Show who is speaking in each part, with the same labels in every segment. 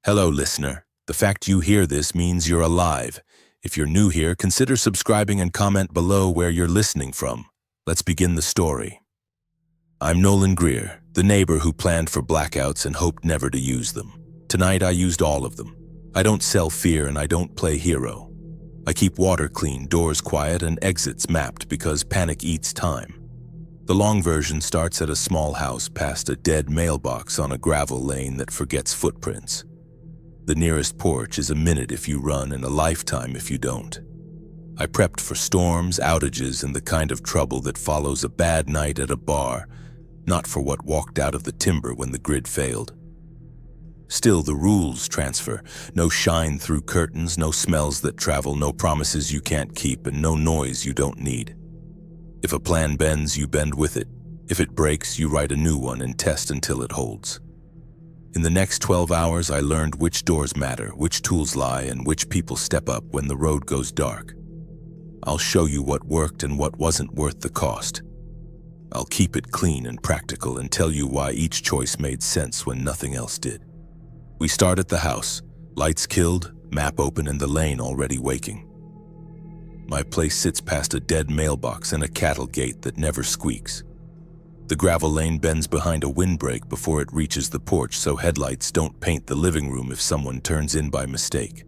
Speaker 1: Hello, listener. The fact you hear this means you're alive. If you're new here, consider subscribing and comment below where you're listening from. Let's begin the story. I'm Nolan Greer, the neighbor who planned for blackouts and hoped never to use them. Tonight I used all of them. I don't sell fear and I don't play hero. I keep water clean, doors quiet, and exits mapped because panic eats time. The long version starts at a small house past a dead mailbox on a gravel lane that forgets footprints. The nearest porch is a minute if you run and a lifetime if you don't. I prepped for storms, outages, and the kind of trouble that follows a bad night at a bar, not for what walked out of the timber when the grid failed. Still, the rules transfer. No shine through curtains, no smells that travel, no promises you can't keep, and no noise you don't need. If a plan bends, you bend with it. If it breaks, you write a new one and test until it holds. In the next 12 hours, I learned which doors matter, which tools lie, and which people step up when the road goes dark. I'll show you what worked and what wasn't worth the cost. I'll keep it clean and practical and tell you why each choice made sense when nothing else did. We start at the house, lights killed, map open, and the lane already waking. My place sits past a dead mailbox and a cattle gate that never squeaks. The gravel lane bends behind a windbreak before it reaches the porch so headlights don't paint the living room if someone turns in by mistake.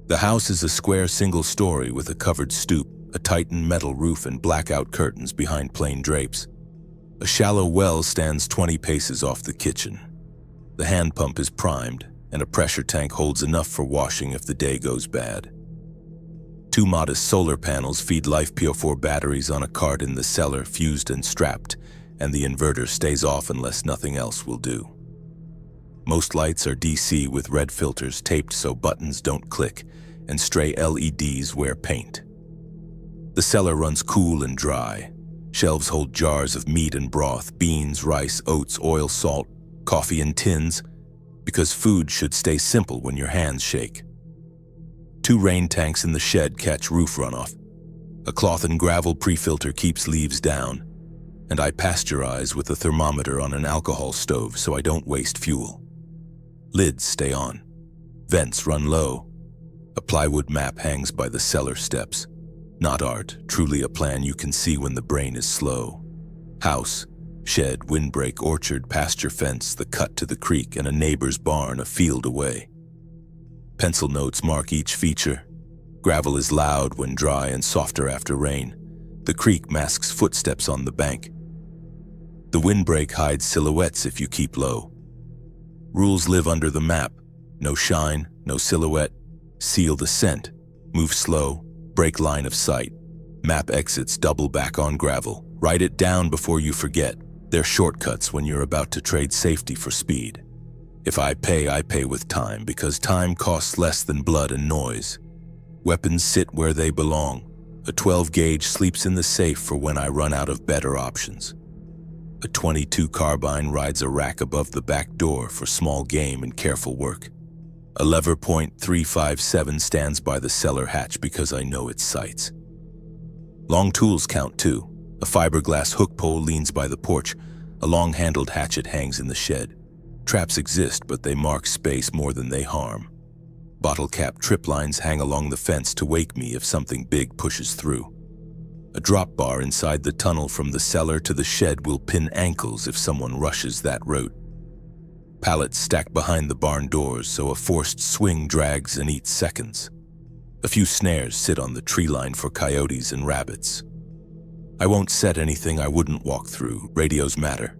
Speaker 1: The house is a square single story with a covered stoop, a tightened metal roof, and blackout curtains behind plain drapes. A shallow well stands 20 paces off the kitchen. The hand pump is primed, and a pressure tank holds enough for washing if the day goes bad. Two modest solar panels feed LiFePO4 batteries on a cart in the cellar, fused and strapped, and the inverter stays off unless nothing else will do. Most lights are DC with red filters taped so buttons don't click, and stray LEDs wear paint. The cellar runs cool and dry. Shelves hold jars of meat and broth, beans, rice, oats, oil, salt, coffee, and tins, because food should stay simple when your hands shake. Two rain tanks in the shed catch roof runoff. A cloth and gravel pre-filter keeps leaves down, and I pasteurize with a thermometer on an alcohol stove so I don't waste fuel. Lids stay on. Vents run low. A plywood map hangs by the cellar steps. Not art, truly a plan you can see when the brain is slow. House, shed, windbreak, orchard, pasture fence, the cut to the creek, and a neighbor's barn a field away. Pencil notes mark each feature. Gravel is loud when dry and softer after rain. The creek masks footsteps on the bank. The windbreak hides silhouettes if you keep low. Rules live under the map. No shine, no silhouette. Seal the scent. Move slow. Break line of sight. Map exits double back on gravel. Write it down before you forget. They're shortcuts when you're about to trade safety for speed. If I pay with time, because time costs less than blood and noise. Weapons sit where they belong. A 12-gauge sleeps in the safe for when I run out of better options. A .22 carbine rides a rack above the back door for small game and careful work. A lever .357 stands by the cellar hatch because I know its sights. Long tools count too. A fiberglass hook pole leans by the porch. A long-handled hatchet hangs in the shed. Traps exist, but they mark space more than they harm. Bottle cap trip lines hang along the fence to wake me if something big pushes through. A drop bar inside the tunnel from the cellar to the shed will pin ankles if someone rushes that route. Pallets stack behind the barn doors, so a forced swing drags and eats seconds. A few snares sit on the tree line for coyotes and rabbits. I won't set anything I wouldn't walk through. Radios matter.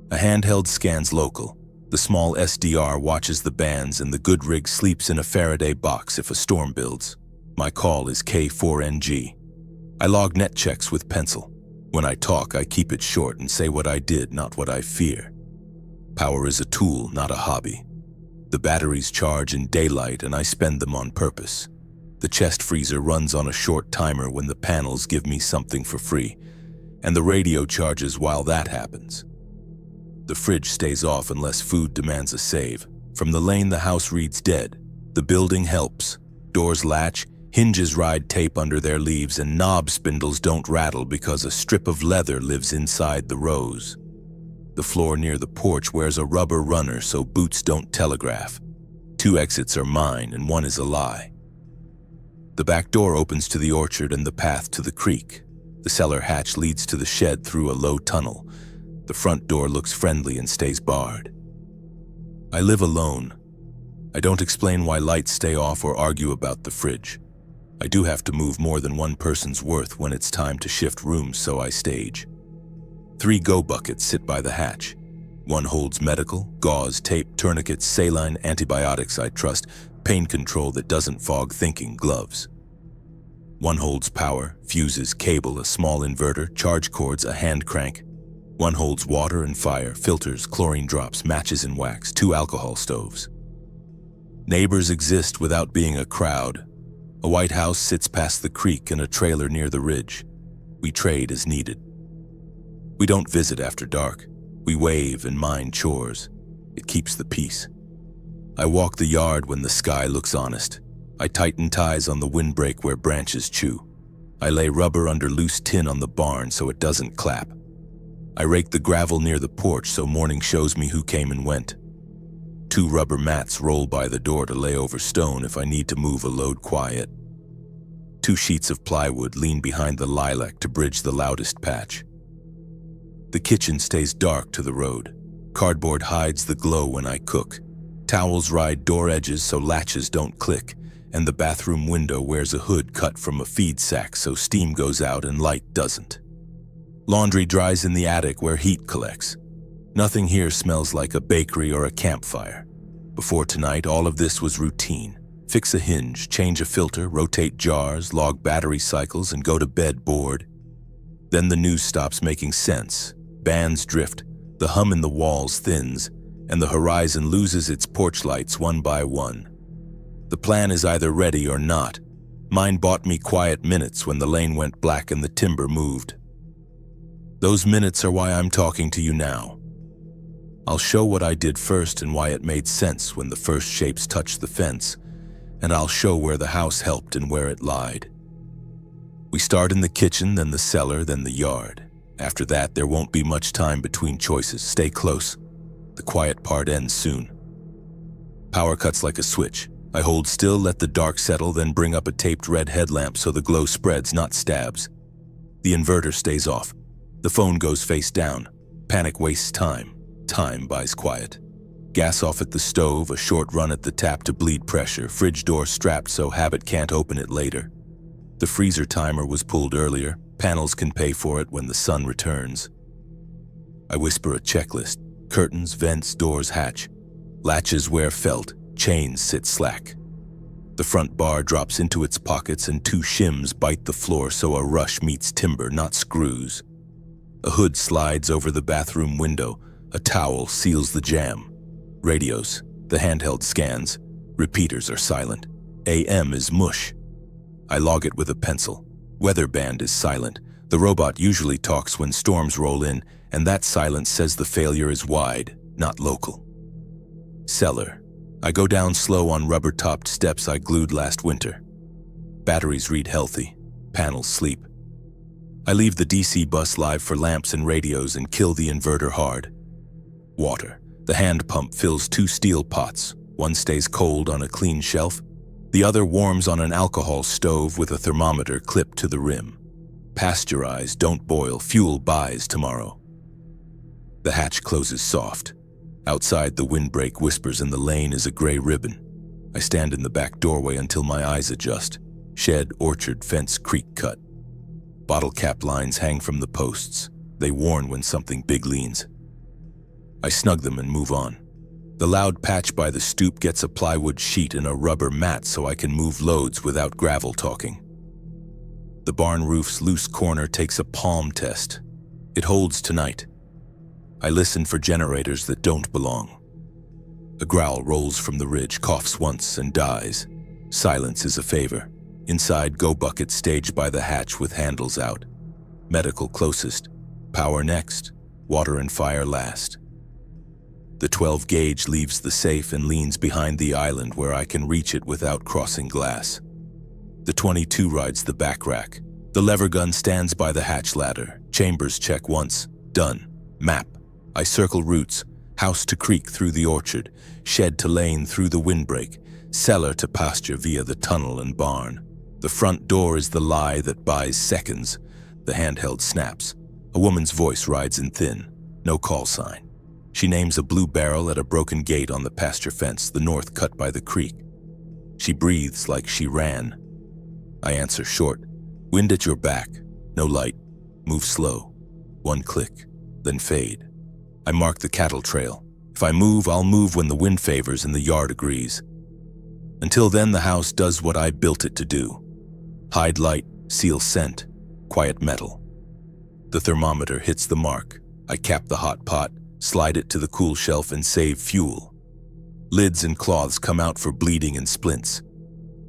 Speaker 1: A handheld scans local. The small SDR watches the bands, and the good rig sleeps in a Faraday box if a storm builds. My call is K4NG. I log net checks with pencil. When I talk, I keep it short and say what I did, not what I fear. Power is a tool, not a hobby. The batteries charge in daylight, and I spend them on purpose. The chest freezer runs on a short timer when the panels give me something for free, and the radio charges while that happens. The fridge stays off unless food demands a save. From the lane, the house reads dead. The building helps. Doors latch, hinges ride tape under their leaves, and knob spindles don't rattle because a strip of leather lives inside the rose. The floor near the porch wears a rubber runner so boots don't telegraph. 2 exits are mine and 1 is a lie. The back door opens to the orchard and the path to the creek. The cellar hatch leads to the shed through a low tunnel. The front door looks friendly and stays barred. I live alone. I don't explain why lights stay off or argue about the fridge. I do have to move more than one person's worth when it's time to shift rooms, so I stage. 3 go buckets sit by the hatch. 1 holds medical, gauze, tape, tourniquets, saline, antibiotics I trust, pain control that doesn't fog thinking, gloves. 1 holds power, fuses, cable, a small inverter, charge cords, a hand crank. 1 holds water and fire, filters, chlorine drops, matches and wax, 2 alcohol stoves. Neighbors exist without being a crowd. A white house sits past the creek and a trailer near the ridge. We trade as needed. We don't visit after dark. We wave and mind chores. It keeps the peace. I walk the yard when the sky looks honest. I tighten ties on the windbreak where branches chew. I lay rubber under loose tin on the barn so it doesn't clap. I rake the gravel near the porch so morning shows me who came and went. 2 rubber mats roll by the door to lay over stone if I need to move a load quiet. 2 sheets of plywood lean behind the lilac to bridge the loudest patch. The kitchen stays dark to the road. Cardboard hides the glow when I cook. Towels ride door edges so latches don't click, and the bathroom window wears a hood cut from a feed sack so steam goes out and light doesn't. Laundry dries in the attic where heat collects. Nothing here smells like a bakery or a campfire. Before tonight, all of this was routine. Fix a hinge, change a filter, rotate jars, log battery cycles, and go to bed bored. Then the news stops making sense. Bands drift, the hum in the walls thins, and the horizon loses its porch lights one by one. The plan is either ready or not. Mine bought me quiet minutes when the lane went black and the timber moved. Those minutes are why I'm talking to you now. I'll show what I did first and why it made sense when the first shapes touched the fence, and I'll show where the house helped and where it lied. We start in the kitchen, then the cellar, then the yard. After that, there won't be much time between choices. Stay close. The quiet part ends soon. Power cuts like a switch. I hold still, let the dark settle, then bring up a taped red headlamp so the glow spreads, not stabs. The inverter stays off. The phone goes face down. Panic wastes time. Time buys quiet. Gas off at the stove, a short run at the tap to bleed pressure, fridge door strapped so habit can't open it later. The freezer timer was pulled earlier. Panels can pay for it when the sun returns. I whisper a checklist. Curtains, vents, doors, hatch. Latches wear felt, chains sit slack. The front bar drops into its pockets and 2 shims bite the floor so a rush meets timber, not screws. A hood slides over the bathroom window. A towel seals the jam. Radios, the handheld scans. Repeaters are silent. AM is mush. I log it with a pencil. Weather band is silent. The robot usually talks when storms roll in, and that silence says the failure is wide, not local. Cellar. I go down slow on rubber-topped steps I glued last winter. Batteries read healthy. Panels sleep. I leave the DC bus live for lamps and radios and kill the inverter hard. Water. The hand pump fills 2 steel pots. One stays cold on a clean shelf. The other warms on an alcohol stove with a thermometer clipped to the rim. Pasteurize, don't boil, fuel buys tomorrow. The hatch closes soft. Outside, the windbreak whispers and the lane is a gray ribbon. I stand in the back doorway until my eyes adjust. Shed, orchard, fence, creek cut. Bottle cap lines hang from the posts. They warn when something big leans. I snug them and move on. The loud patch by the stoop gets a plywood sheet and a rubber mat so I can move loads without gravel talking. The barn roof's loose corner takes a palm test. It holds tonight. I listen for generators that don't belong. A growl rolls from the ridge, coughs once and dies. Silence is a favor. Inside, go bucket staged by the hatch with handles out. Medical closest. Power next. Water and fire last. The 12 gauge leaves the safe and leans behind the island where I can reach it without crossing glass. The 22 rides the back rack. The lever gun stands by the hatch ladder. Chambers check once. Done. Map. I circle routes, house to creek through the orchard, shed to lane through the windbreak, cellar to pasture via the tunnel and barn. The front door is the lie that buys seconds. The handheld snaps. A woman's voice rides in thin. No call sign. She names a blue barrel at a broken gate on the pasture fence, the north cut by the creek. She breathes like she ran. I answer short. Wind at your back. No light. Move slow. One click. Then fade. I mark the cattle trail. If I move, I'll move when the wind favors and the yard agrees. Until then, the house does what I built it to do. Hide light, seal scent, quiet metal. The thermometer hits the mark. I cap the hot pot, slide it to the cool shelf and save fuel. Lids and cloths come out for bleeding and splints.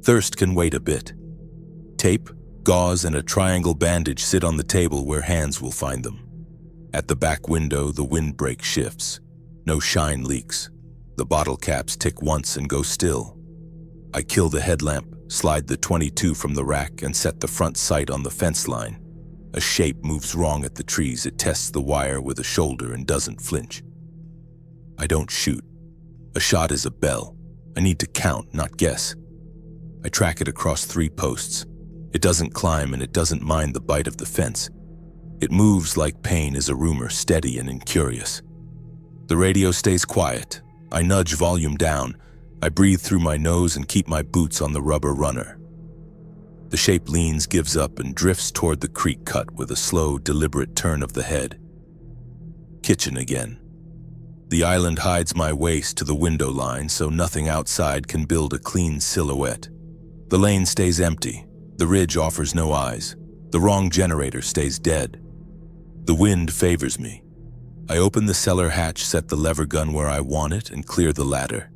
Speaker 1: Thirst can wait a bit. Tape, gauze, and a triangle bandage sit on the table where hands will find them. At the back window, the windbreak shifts. No shine leaks. The bottle caps tick once and go still. I kill the headlamp, slide the .22 from the rack, and set the front sight on the fence line. A shape moves wrong at the trees. It tests the wire with a shoulder and doesn't flinch. I don't shoot. A shot is a bell. I need to count, not guess. I track it across 3 posts. It doesn't climb and it doesn't mind the bite of the fence. It moves like pain is a rumor, steady and incurious. The radio stays quiet. I nudge volume down. I breathe through my nose and keep my boots on the rubber runner. The shape leans, gives up, and drifts toward the creek cut with a slow, deliberate turn of the head. Kitchen again. The island hides my waist to the window line so nothing outside can build a clean silhouette. The lane stays empty. The ridge offers no eyes. The wrong generator stays dead. The wind favors me. I open the cellar hatch, set the lever gun where I want it, and clear the ladder.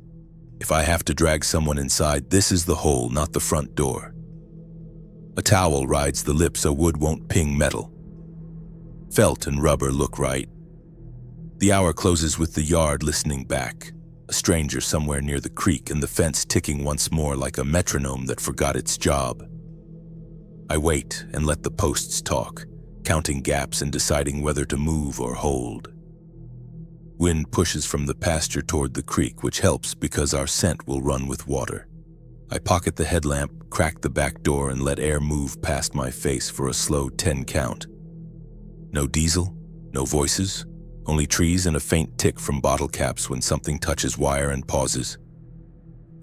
Speaker 1: If I have to drag someone inside, this is the hole, not the front door. A towel rides the lip so wood won't ping metal. Felt and rubber look right. The hour closes with the yard listening back, a stranger somewhere near the creek and the fence ticking once more like a metronome that forgot its job. I wait and let the posts talk, counting gaps and deciding whether to move or hold. Wind pushes from the pasture toward the creek, which helps because our scent will run with water. I pocket the headlamp, crack the back door, and let air move past my face for a slow 10 count. No diesel, no voices, only trees and a faint tick from bottle caps when something touches wire and pauses.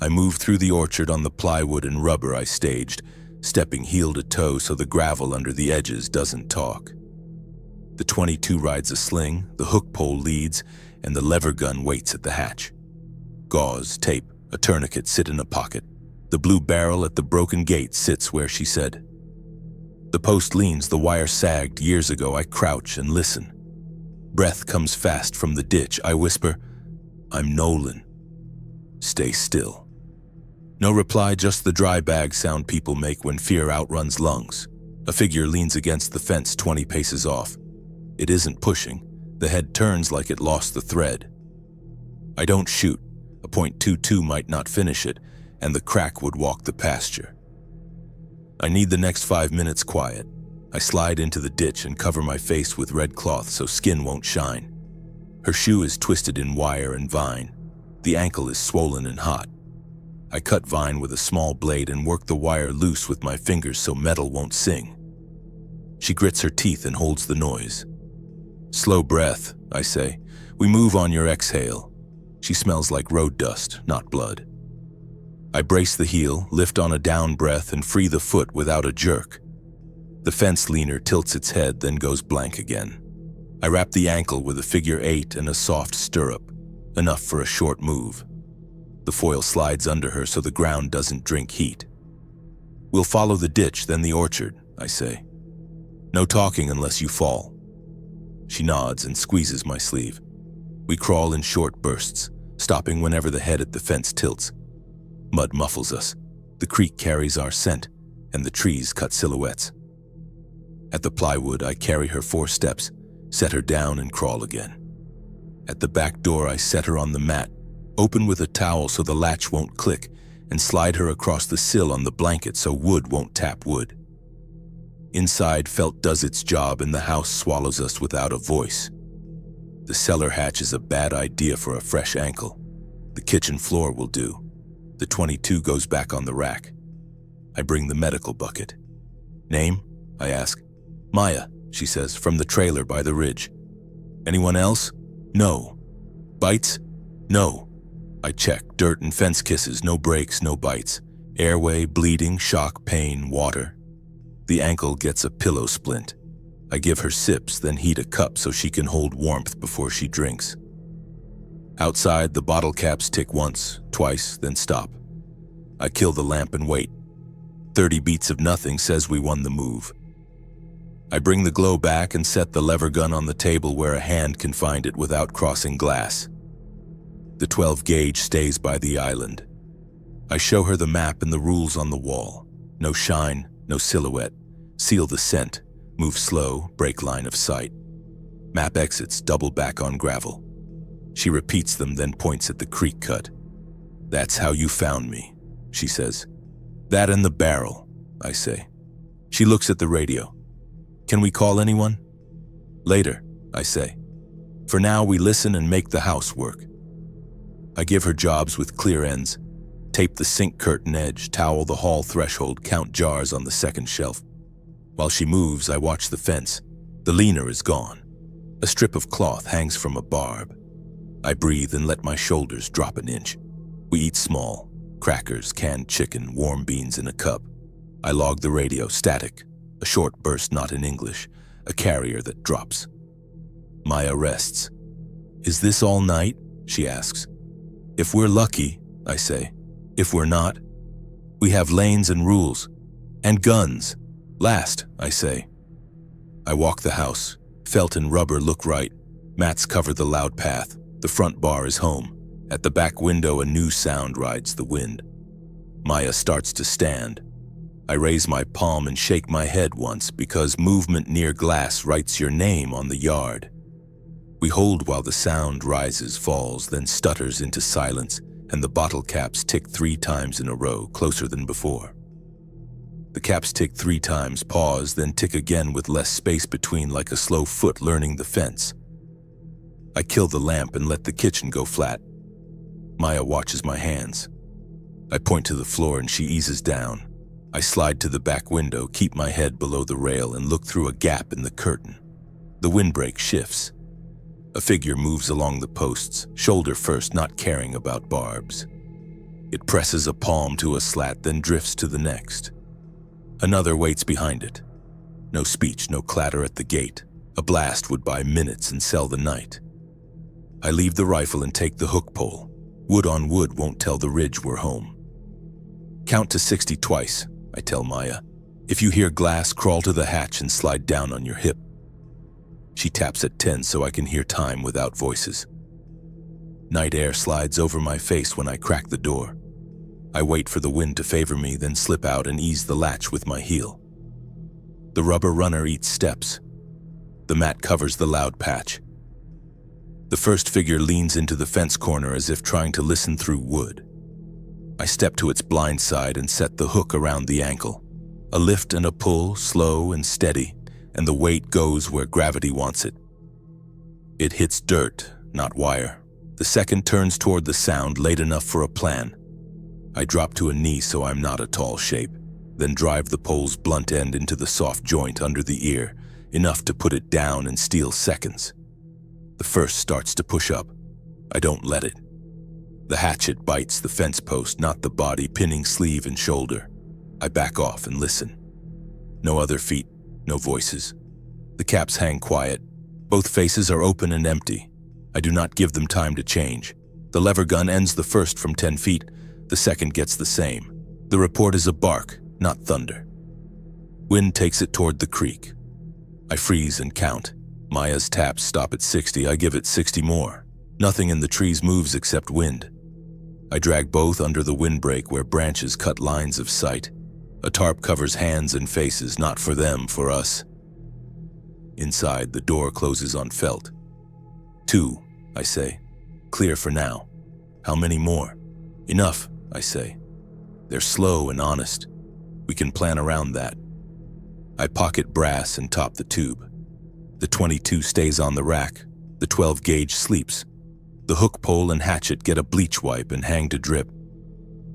Speaker 1: I move through the orchard on the plywood and rubber I staged, stepping heel to toe so the gravel under the edges doesn't talk. The .22 rides a sling, the hook pole leads, and the lever gun waits at the hatch. Gauze, tape, a tourniquet sit in a pocket. The blue barrel at the broken gate sits where she said. The post leans, the wire sagged years ago. I crouch and listen. Breath comes fast from the ditch. I whisper, "I'm Nolan. Stay still." No reply, just the dry bag sound people make when fear outruns lungs. A figure leans against the fence 20 paces off. It isn't pushing. The head turns like it lost the thread. I don't shoot. A .22 might not finish it, and the crack would walk the pasture. I need the next 5 minutes quiet. I slide into the ditch and cover my face with red cloth so skin won't shine. Her shoe is twisted in wire and vine. The ankle is swollen and hot. I cut vine with a small blade and work the wire loose with my fingers so metal won't sing. She grits her teeth and holds the noise. "Slow breath," I say. "We move on your exhale." She smells like road dust, not blood. I brace the heel, lift on a down breath, and free the foot without a jerk. The fence leaner tilts its head, then goes blank again. I wrap the ankle with a figure 8 and a soft stirrup, enough for a short move. The foil slides under her so the ground doesn't drink heat. "We'll follow the ditch, then the orchard," I say. "No talking unless you fall." She nods and squeezes my sleeve. We crawl in short bursts, stopping whenever the head at the fence tilts. Mud muffles us. The creek carries our scent, and the trees cut silhouettes. At the plywood, I carry her 4 steps, set her down and crawl again. At the back door, I set her on the mat, open with a towel so the latch won't click, and slide her across the sill on the blanket so wood won't tap wood. Inside, felt does its job and the house swallows us without a voice. The cellar hatch is a bad idea for a fresh ankle. The kitchen floor will do. The 22 goes back on the rack. I bring the medical bucket. Name? I ask. Maya, she says, from the trailer by the ridge. Anyone else? No. Bites? No. I check. Dirt and fence kisses, no breaks, no bites. Airway, bleeding, shock, pain, water. The ankle gets a pillow splint. I give her sips, then heat a cup so she can hold warmth before she drinks. Outside, the bottle caps tick once, twice, then stop. I kill the lamp and wait. 30 beats of nothing says we won the move. I bring the glow back and set the lever gun on the table where a hand can find it without crossing glass. The 12 gauge stays by the island. I show her the map and the rules on the wall. No shine, no silhouette. Seal the scent. Move slow, break line of sight. Map exits, double back on gravel. She repeats them, then points at the creek cut. That's how you found me, she says. That and the barrel, I say. She looks at the radio. Can we call anyone? Later, I say. For now, we listen and make the house work. I give her jobs with clear ends. Tape the sink curtain edge, towel the hall threshold, count jars on the second shelf. While she moves, I watch the fence. The leaner is gone. A strip of cloth hangs from a barb. I breathe and let my shoulders drop an inch. We eat small. Crackers, canned chicken, warm beans in a cup. I log the radio, static. A short burst not in English. A carrier that drops. Maya rests. Is this all night? She asks. If we're lucky, I say. If we're not, we have lanes and rules. And guns. Last, I say. I walk the house. Felt and rubber look right. Mats cover the loud path. The front bar is home. At the back window, a new sound rides the wind. Maya starts to stand. I raise my palm and shake my head once because movement near glass writes your name on the yard. We hold while the sound rises, falls, then stutters into silence, and the bottle caps tick 3 times in a row, closer than before. The caps tick 3 times, pause, then tick again with less space between, like a slow foot learning the fence. I kill the lamp and let the kitchen go flat. Maya watches my hands. I point to the floor and she eases down. I slide to the back window, keep my head below the rail, and look through a gap in the curtain. The windbreak shifts. A figure moves along the posts, shoulder first, not caring about barbs. It presses a palm to a slat, then drifts to the next. Another waits behind it. No speech, no clatter at the gate. A blast would buy minutes and sell the night. I leave the rifle and take the hook pole. Wood on wood won't tell the ridge we're home. Count to 60 twice, I tell Maya. If you hear glass, crawl to the hatch and slide down on your hip. She taps at 10 so I can hear time without voices. Night air slides over my face when I crack the door. I wait for the wind to favor me, then slip out and ease the latch with my heel. The rubber runner eats steps. The mat covers the loud patch. The first figure leans into the fence corner as if trying to listen through wood. I step to its blind side and set the hook around the ankle. A lift and a pull, slow and steady, and the weight goes where gravity wants it. It hits dirt, not wire. The second turns toward the sound, late enough for a plan. I drop to a knee so I'm not a tall shape, then drive the pole's blunt end into the soft joint under the ear, enough to put it down and steal seconds. The first starts to push up. I don't let it. The hatchet bites the fence post, not the body, pinning sleeve and shoulder. I back off and listen. No other feet, no voices. The caps hang quiet. Both faces are open and empty. I do not give them time to change. The lever gun ends the first from 10 feet. The second gets the same. The report is a bark, not thunder. Wind takes it toward the creek. I freeze and count. Maya's taps stop at 60. I give it 60 more. Nothing in the trees moves except wind. I drag both under the windbreak where branches cut lines of sight. A tarp covers hands and faces, not for them, for us. Inside, the door closes on felt. 2, I say. Clear for now. How many more? Enough, I say. They're slow and honest. We can plan around that. I pocket brass and top the tube. The 22 stays on the rack. The 12-gauge sleeps. The hook pole and hatchet get a bleach wipe and hang to drip.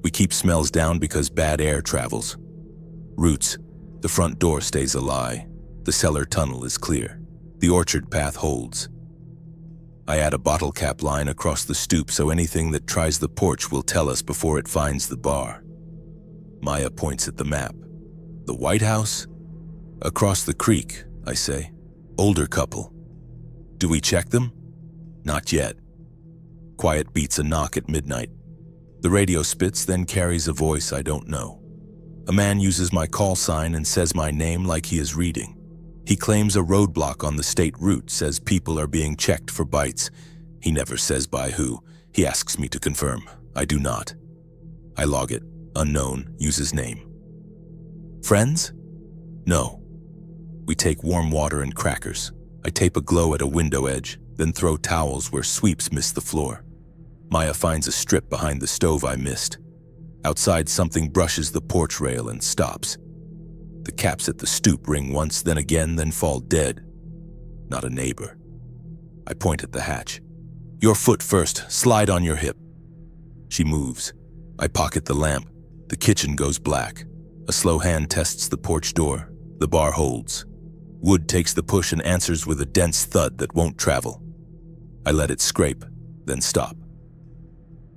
Speaker 1: We keep smells down because bad air travels. Roots. The front door stays a lie. The cellar tunnel is clear. The orchard path holds. I add a bottle cap line across the stoop so anything that tries the porch will tell us before it finds the bar. Maya points at the map. The White House? Across the creek, I say. Older couple. Do we check them? Not yet. Quiet beats a knock at midnight. The radio spits, then carries a voice I don't know. A man uses my call sign and says my name like he is reading. He claims a roadblock on the state route, says people are being checked for bites. He never says by who. He asks me to confirm. I do not. I log it. Unknown, uses name. Friends? No. We take warm water and crackers. I tape a glow at a window edge, then throw towels where sweeps miss the floor. Maya finds a strip behind the stove I missed. Outside, something brushes the porch rail and stops. The caps at the stoop ring once, then again, then fall dead. Not a neighbor. I point at the hatch. Your foot first, slide on your hip. She moves. I pocket the lamp. The kitchen goes black. A slow hand tests the porch door. The bar holds. Wood takes the push and answers with a dense thud that won't travel. I let it scrape, then stop.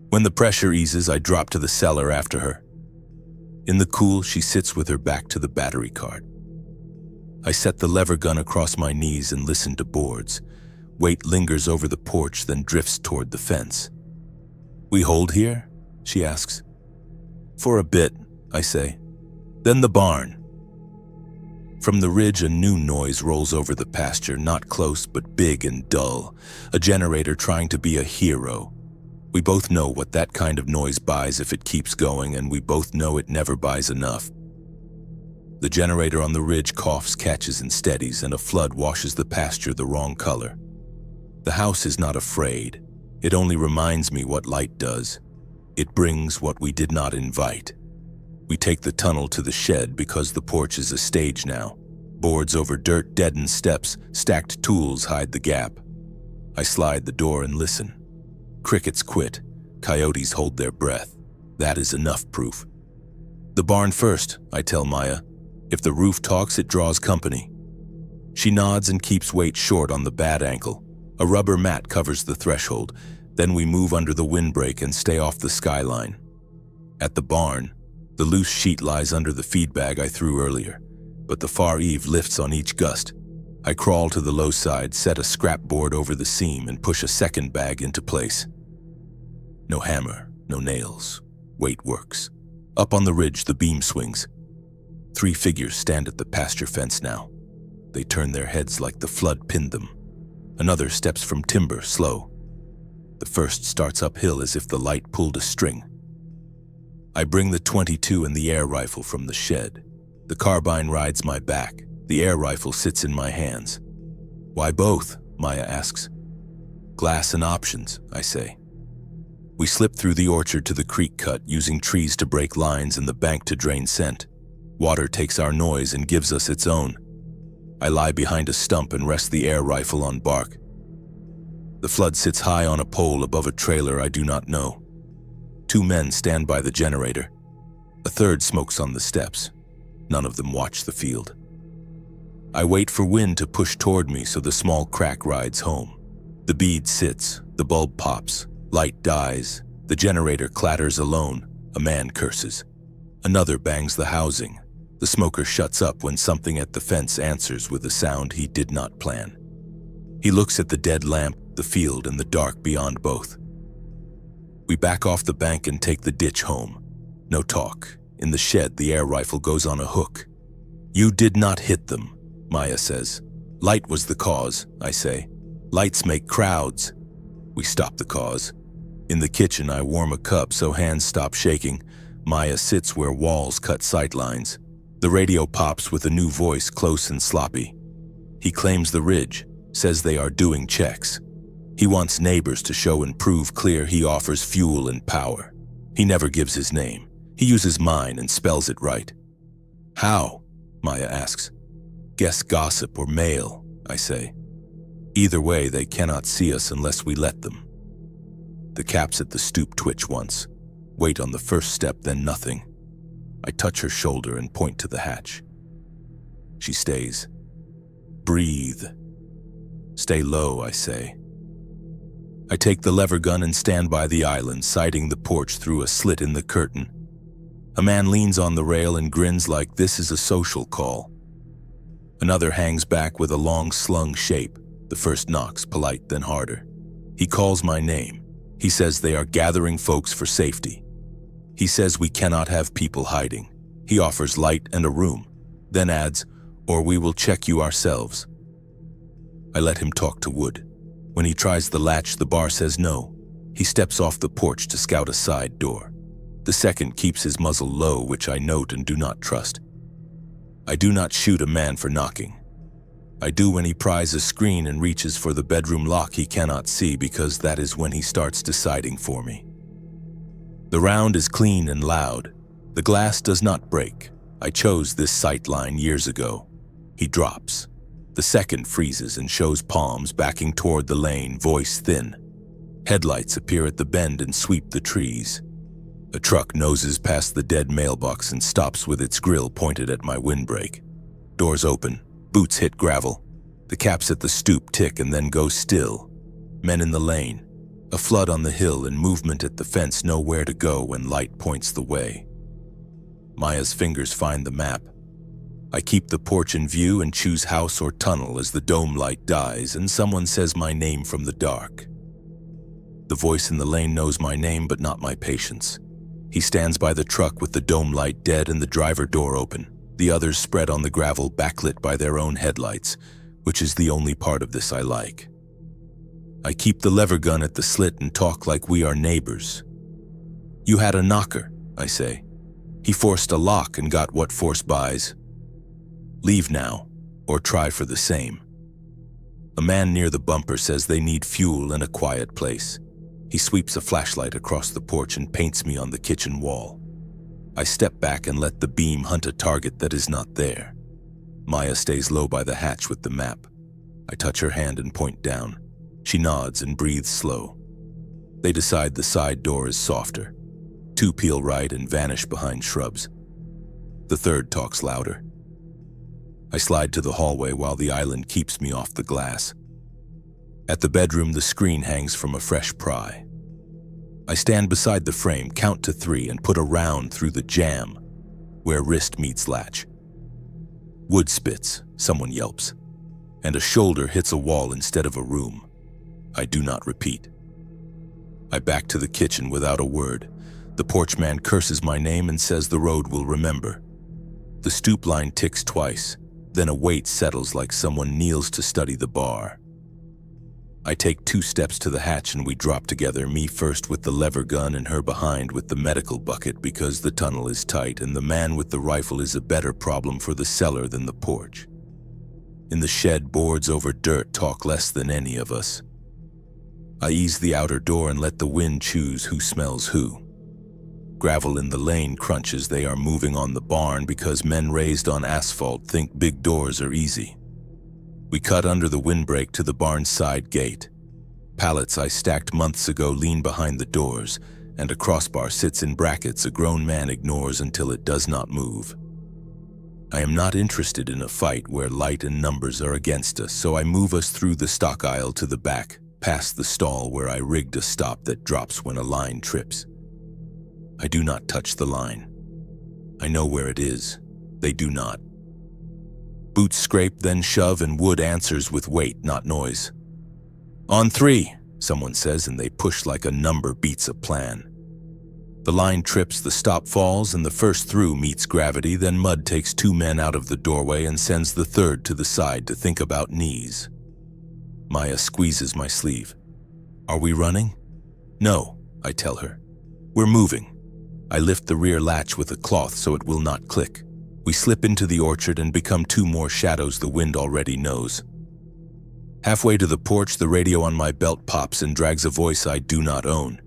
Speaker 1: When the pressure eases, I drop to the cellar after her. In the cool, she sits with her back to the battery card. I set the lever gun across my knees and listen to boards. Weight lingers over the porch, then drifts toward the fence. We hold here? She asks. For a bit, I say. Then the barn. From the ridge, a new noise rolls over the pasture, not close but big and dull. A generator trying to be a hero. We both know what that kind of noise buys if it keeps going, and we both know it never buys enough. The generator on the ridge coughs, catches, and steadies, and a flood washes the pasture the wrong color. The house is not afraid. It only reminds me what light does. It brings what we did not invite. We take the tunnel to the shed because the porch is a stage now. Boards over dirt deaden steps, stacked tools hide the gap. I slide the door and listen. Crickets quit. Coyotes hold their breath. That is enough proof. The barn first, I tell Maya. If the roof talks, it draws company. She nods and keeps weight short on the bad ankle. A rubber mat covers the threshold. Then we move under the windbreak and stay off the skyline. At the barn, the loose sheet lies under the feed bag I threw earlier, but the far eave lifts on each gust. I crawl to the low side, set a scrap board over the seam, and push a second bag into place. No hammer, no nails. Weight works. Up on the ridge, the beam swings. 3 figures stand at the pasture fence now. They turn their heads like the flood pinned them. Another steps from timber, slow. The first starts uphill as if the light pulled a string. I bring the .22 and the air rifle from the shed. The carbine rides my back. The air rifle sits in my hands. Why both? Maya asks. Glass and options, I say. We slip through the orchard to the creek cut, using trees to break lines and the bank to drain scent. Water takes our noise and gives us its own. I lie behind a stump and rest the air rifle on bark. The flood sits high on a pole above a trailer I do not know. 2 men stand by the generator. A third smokes on the steps. None of them watch the field. I wait for wind to push toward me so the small crack rides home. The bead sits, the bulb pops, light dies, the generator clatters alone, a man curses. Another bangs the housing. The smoker shuts up when something at the fence answers with a sound he did not plan. He looks at the dead lamp, the field, and the dark beyond both. We back off the bank and take the ditch home. No talk. In the shed, the air rifle goes on a hook. You did not hit them, Maya says. Light was the cause, I say. Lights make crowds. We stop the cause. In the kitchen, I warm a cup so hands stop shaking. Maya sits where walls cut sightlines. The radio pops with a new voice, close and sloppy. He claims the ridge, says they are doing checks. He wants neighbors to show and prove clear he offers fuel and power. He never gives his name. He uses mine and spells it right. How? Maya asks. Guess gossip or mail, I say. Either way, they cannot see us unless we let them. The caps at the stoop twitch once, wait on the first step, then nothing. I touch her shoulder and point to the hatch. She stays. Breathe. Stay low, I say. I take the lever gun and stand by the island, sighting the porch through a slit in the curtain. A man leans on the rail and grins like this is a social call. Another hangs back with a long slung shape. The first knocks, polite then harder. He calls my name. He says they are gathering folks for safety. He says we cannot have people hiding. He offers light and a room, then adds, or we will check you ourselves. I let him talk to wood. When he tries the latch, the bar says no. He steps off the porch to scout a side door. The second keeps his muzzle low, which I note and do not trust. I do not shoot a man for knocking. I do when he pries a screen and reaches for the bedroom lock he cannot see, because that is when he starts deciding for me. The round is clean and loud. The glass does not break. I chose this sight line years ago. He drops. The second freezes and shows palms backing toward the lane, voice thin. Headlights appear at the bend and sweep the trees. A truck noses past the dead mailbox and stops with its grill pointed at my windbreak. Doors open. Boots hit gravel. The caps at the stoop tick and then go still. Men in the lane. A flood on the hill and movement at the fence know where to go when light points the way. Maya's fingers find the map. I keep the porch in view and choose house or tunnel as the dome light dies and someone says my name from the dark. The voice in the lane knows my name but not my patience. He stands by the truck with the dome light dead and the driver door open. The others spread on the gravel, backlit by their own headlights, which is the only part of this I like. I keep the lever gun at the slit and talk like we are neighbors. You had a knocker, I say. He forced a lock and got what force buys. Leave now, or try for the same. A man near the bumper says they need fuel and a quiet place. He sweeps a flashlight across the porch and paints me on the kitchen wall. I step back and let the beam hunt a target that is not there. Maya stays low by the hatch with the map. I touch her hand and point down. She nods and breathes slow. They decide the side door is softer. Two peel right and vanish behind shrubs. The third talks louder. I slide to the hallway while the island keeps me off the glass. At the bedroom, the screen hangs from a fresh pry. I stand beside the frame, count to 3, and put a round through the jamb, where wrist meets latch. Wood spits, someone yelps, and a shoulder hits a wall instead of a room. I do not repeat. I back to the kitchen without a word. The porch man curses my name and says the road will remember. The stoop line ticks twice, then a weight settles like someone kneels to study the bar. I take 2 steps to the hatch and we drop together, me first with the lever gun and her behind with the medical bucket because the tunnel is tight and the man with the rifle is a better problem for the cellar than the porch. In the shed, boards over dirt talk less than any of us. I ease the outer door and let the wind choose who smells who. Gravel in the lane crunches. They are moving on the barn because men raised on asphalt think big doors are easy. We cut under the windbreak to the barn's side gate. Pallets I stacked months ago lean behind the doors, and a crossbar sits in brackets a grown man ignores until it does not move. I am not interested in a fight where light and numbers are against us, so I move us through the stock aisle to the back, past the stall where I rigged a stop that drops when a line trips. I do not touch the line. I know where it is. They do not. Boots scrape, then shove, and wood answers with weight, not noise. On 3, someone says, and they push like a number beats a plan. The line trips, the stop falls, and the first through meets gravity, then mud takes 2 men out of the doorway and sends the third to the side to think about knees. Maya squeezes my sleeve. Are we running? No, I tell her. We're moving. I lift the rear latch with a cloth so it will not click. We slip into the orchard and become 2 more shadows the wind already knows. Halfway to the porch, the radio on my belt pops and drags a voice I do not own.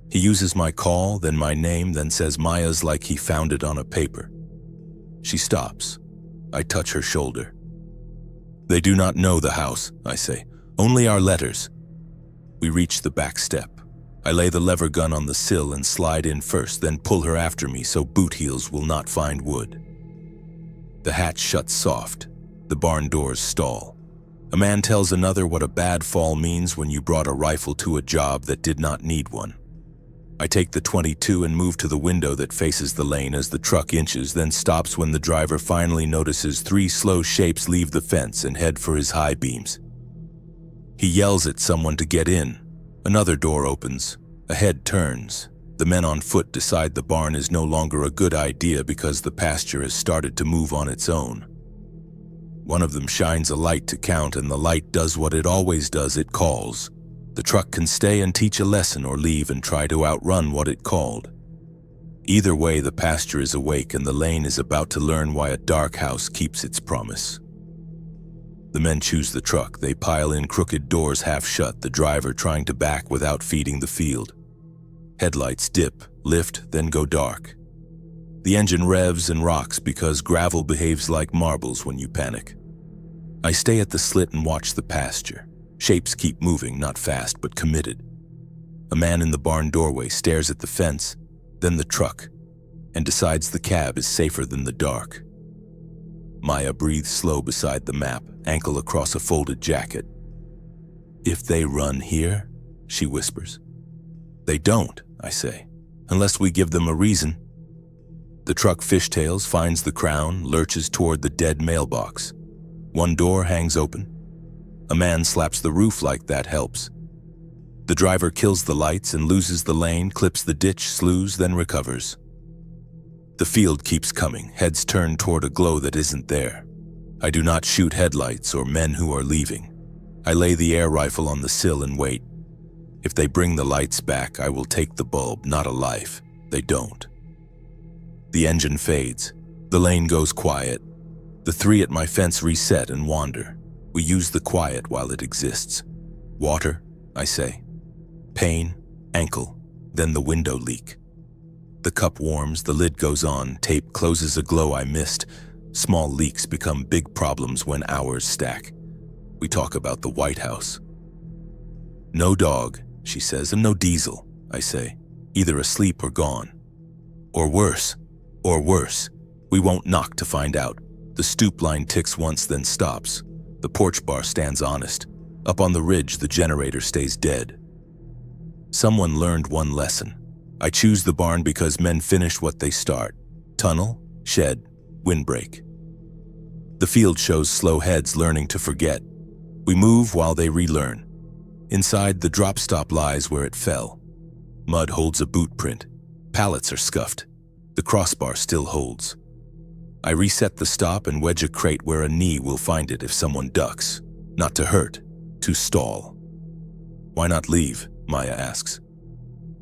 Speaker 1: He uses my call, then my name, then says Maya's like he found it on a paper. She stops. I touch her shoulder. They do not know the house, I say. Only our letters. We reach the back step. I lay the lever gun on the sill and slide in first, then pull her after me so boot heels will not find wood. The hatch shuts soft. The barn doors stall. A man tells another what a bad fall means when you brought a rifle to a job that did not need one. I take the .22 and move to the window that faces the lane as the truck inches, then stops when the driver finally notices 3 slow shapes leave the fence and head for his high beams. He yells at someone to get in. Another door opens. A head turns. The men on foot decide the barn is no longer a good idea because the pasture has started to move on its own. One of them shines a light to count, and the light does what it always does, it calls. The truck can stay and teach a lesson or leave and try to outrun what it called. Either way, the pasture is awake and the lane is about to learn why a dark house keeps its promise. The men choose the truck. They pile in, crooked doors half shut, the driver trying to back without feeding the field. Headlights dip, lift, then go dark. The engine revs and rocks because gravel behaves like marbles when you panic. I stay at the slit and watch the pasture. Shapes keep moving, not fast but committed. A man in the barn doorway stares at the fence, then the truck, and decides the cab is safer than the dark. Maya breathes slow beside the map, ankle across a folded jacket. "If they run here," she whispers. "They don't," I say, "unless we give them a reason." The truck fishtails, finds the crown, lurches toward the dead mailbox. One door hangs open. A man slaps the roof like that helps. The driver kills the lights and loses the lane, clips the ditch, slews, then recovers. The field keeps coming, heads turned toward a glow that isn't there. I do not shoot headlights or men who are leaving. I lay the air rifle on the sill and wait. If they bring the lights back, I will take the bulb, not a life. They don't. The engine fades. The lane goes quiet. The 3 at my fence reset and wander. We use the quiet while it exists. "Water," I say. "Pain, ankle, then the window leak." The cup warms, the lid goes on, tape closes a glow I missed. Small leaks become big problems when hours stack. We talk about the White House. "No dog," she says, "and no diesel," I say. "Either asleep or gone. Or worse. Or worse. We won't knock to find out." The stoop line ticks once, then stops. The porch bar stands honest. Up on the ridge, the generator stays dead. Someone learned one lesson. I choose the barn because men finish what they start. Tunnel, shed, windbreak. The field shows slow heads learning to forget. We move while they relearn. Inside, the drop stop lies where it fell. Mud holds a boot print. Pallets are scuffed. The crossbar still holds. I reset the stop and wedge a crate where a knee will find it if someone ducks. Not to hurt, to stall. "Why not leave?" Maya asks.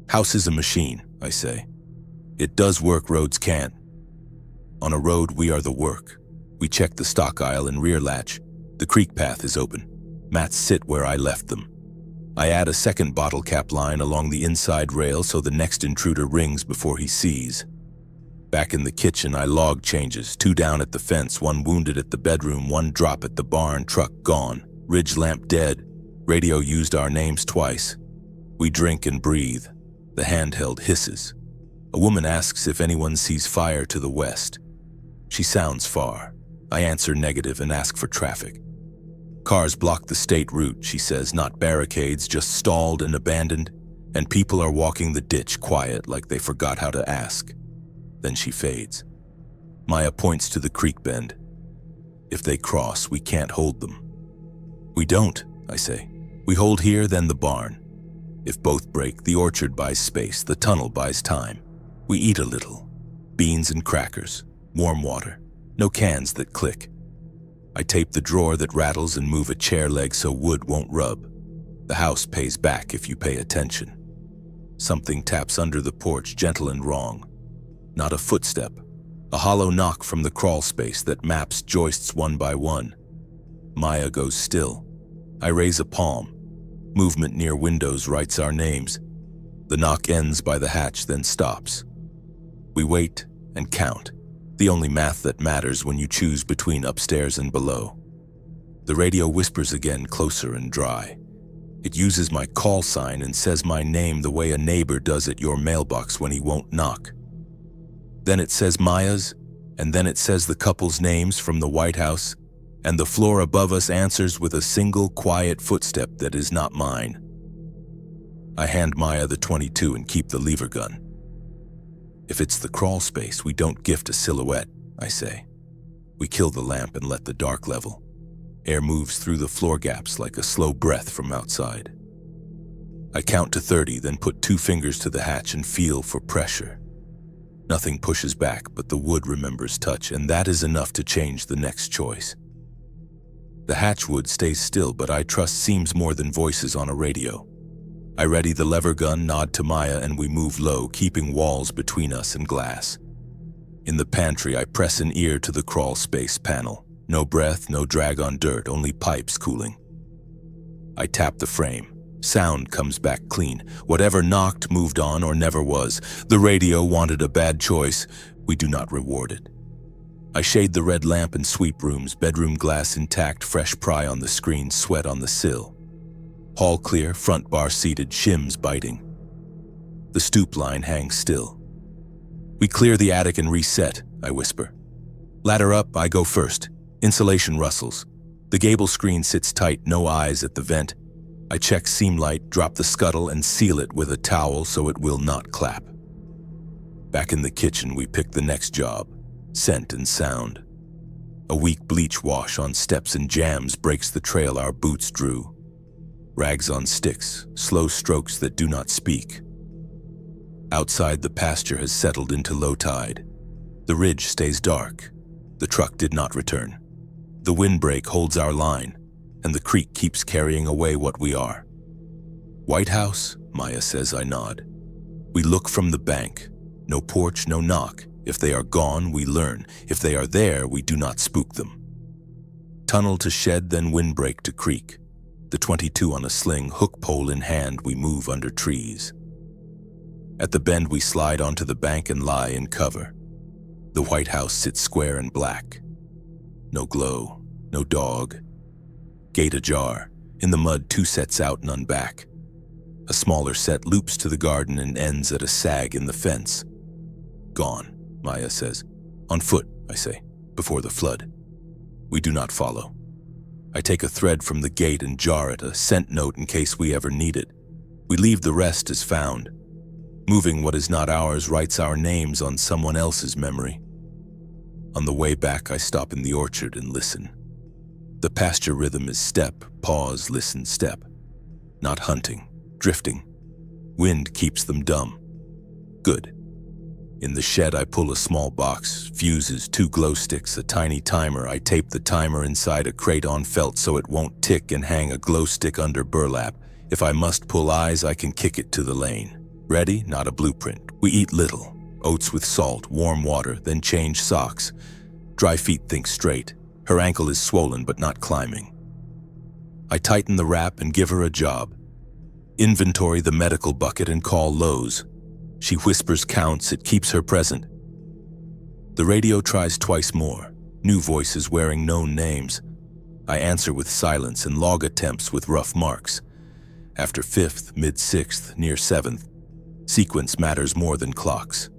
Speaker 1: "House is a machine," I say. "It does work roads can't." On a road, we are the work. We check the stock aisle and rear latch. The creek path is open. Mats sit where I left them. I add a second bottle cap line along the inside rail so the next intruder rings before he sees. Back in the kitchen, I log changes. 2 down at the fence, 1 wounded at the bedroom, 1 drop at the barn, truck gone, ridge lamp dead, radio used our names twice. We drink and breathe. The handheld hisses. A woman asks if anyone sees fire to the west. She sounds far. I answer negative and ask for traffic. "Cars block the state route," she says, "not barricades, just stalled and abandoned, and people are walking the ditch quiet like they forgot how to ask." Then she fades. Maya points to the creek bend. "If they cross, we can't hold them." "We don't," I say. "We hold here, then the barn. If both break, the orchard buys space, the tunnel buys time. We eat a little. Beans and crackers, warm water, no cans that click." I tape the drawer that rattles and move a chair leg so wood won't rub. The house pays back if you pay attention. Something taps under the porch, gentle and wrong. Not a footstep. A hollow knock from the crawl space that maps joists one by one. Maya goes still. I raise a palm. Movement near windows writes our names. The knock ends by the hatch, then stops. We wait and count. The only math that matters when you choose between upstairs and below. The radio whispers again, closer and dry. It uses my call sign and says my name the way a neighbor does at your mailbox when he won't knock. Then it says Maya's, and then it says the couple's names from the White House, and the floor above us answers with a single quiet footstep that is not mine. I hand Maya the .22 and keep the lever gun. If it's the crawl space, we don't gift a silhouette, I say. We kill the lamp and let the dark level. Air moves through the floor gaps like a slow breath from outside. I count to 30, then put 2 fingers to the hatch and feel for pressure. Nothing pushes back, but the wood remembers touch, and that is enough to change the next choice. The hatch wood stays still, but I trust seems more than voices on a radio. I ready the lever gun, nod to Maya, and we move low, keeping walls between us and glass. In the pantry, I press an ear to the crawl space panel. No breath, no drag on dirt, only pipes cooling. I tap the frame. Sound comes back clean. Whatever knocked moved on or never was. The radio wanted a bad choice. We do not reward it. I shade the red lamp and sweep rooms, bedroom glass intact, fresh pry on the screen, sweat on the sill. Hall clear, front bar seated, shims biting. The stoop line hangs still. We clear the attic and reset, I whisper. Ladder up, I go first. Insulation rustles. The gable screen sits tight, no eyes at the vent. I check seam light, drop the scuttle, and seal it with a towel so it will not clap. Back in the kitchen, we pick the next job. Scent and sound. A weak bleach wash on steps and jams breaks the trail our boots drew. Rags on sticks, slow strokes that do not speak. Outside, the pasture has settled into low tide. The ridge stays dark. The truck did not return. The windbreak holds our line, and the creek keeps carrying away what we are. White House, Maya says. I nod. We look from the bank. No porch, no knock. If they are gone, we learn. If they are there, we do not spook them. Tunnel to shed, then windbreak to creek. The .22 on a sling, hook pole in hand, we move under trees. At the bend, we slide onto the bank and lie in cover. The White House sits square and black. No glow, no dog. Gate ajar. In the mud, 2 sets out, none back. A smaller set loops to the garden and ends at a sag in the fence. Gone, Maya says. On foot, I say, before the flood. We do not follow. I take a thread from the gate and jar it, a scent note in case we ever need it. We leave the rest as found. Moving what is not ours writes our names on someone else's memory. On the way back, I stop in the orchard and listen. The pasture rhythm is step, pause, listen, step. Not hunting, drifting. Wind keeps them dumb. Good. In the shed, I pull a small box, fuses, 2 glow sticks, a tiny timer. I tape the timer inside a crate on felt so it won't tick and hang a glow stick under burlap. If I must pull eyes, I can kick it to the lane. Ready? Not a blueprint. We eat little. Oats with salt, warm water, then change socks. Dry feet think straight. Her ankle is swollen but not climbing. I tighten the wrap and give her a job. Inventory the medical bucket and call Lowe's. She whispers counts, it keeps her present. The radio tries twice more, new voices wearing known names. I answer with silence and log attempts with rough marks. After 5th, mid-6th, near 7th, sequence matters more than clocks.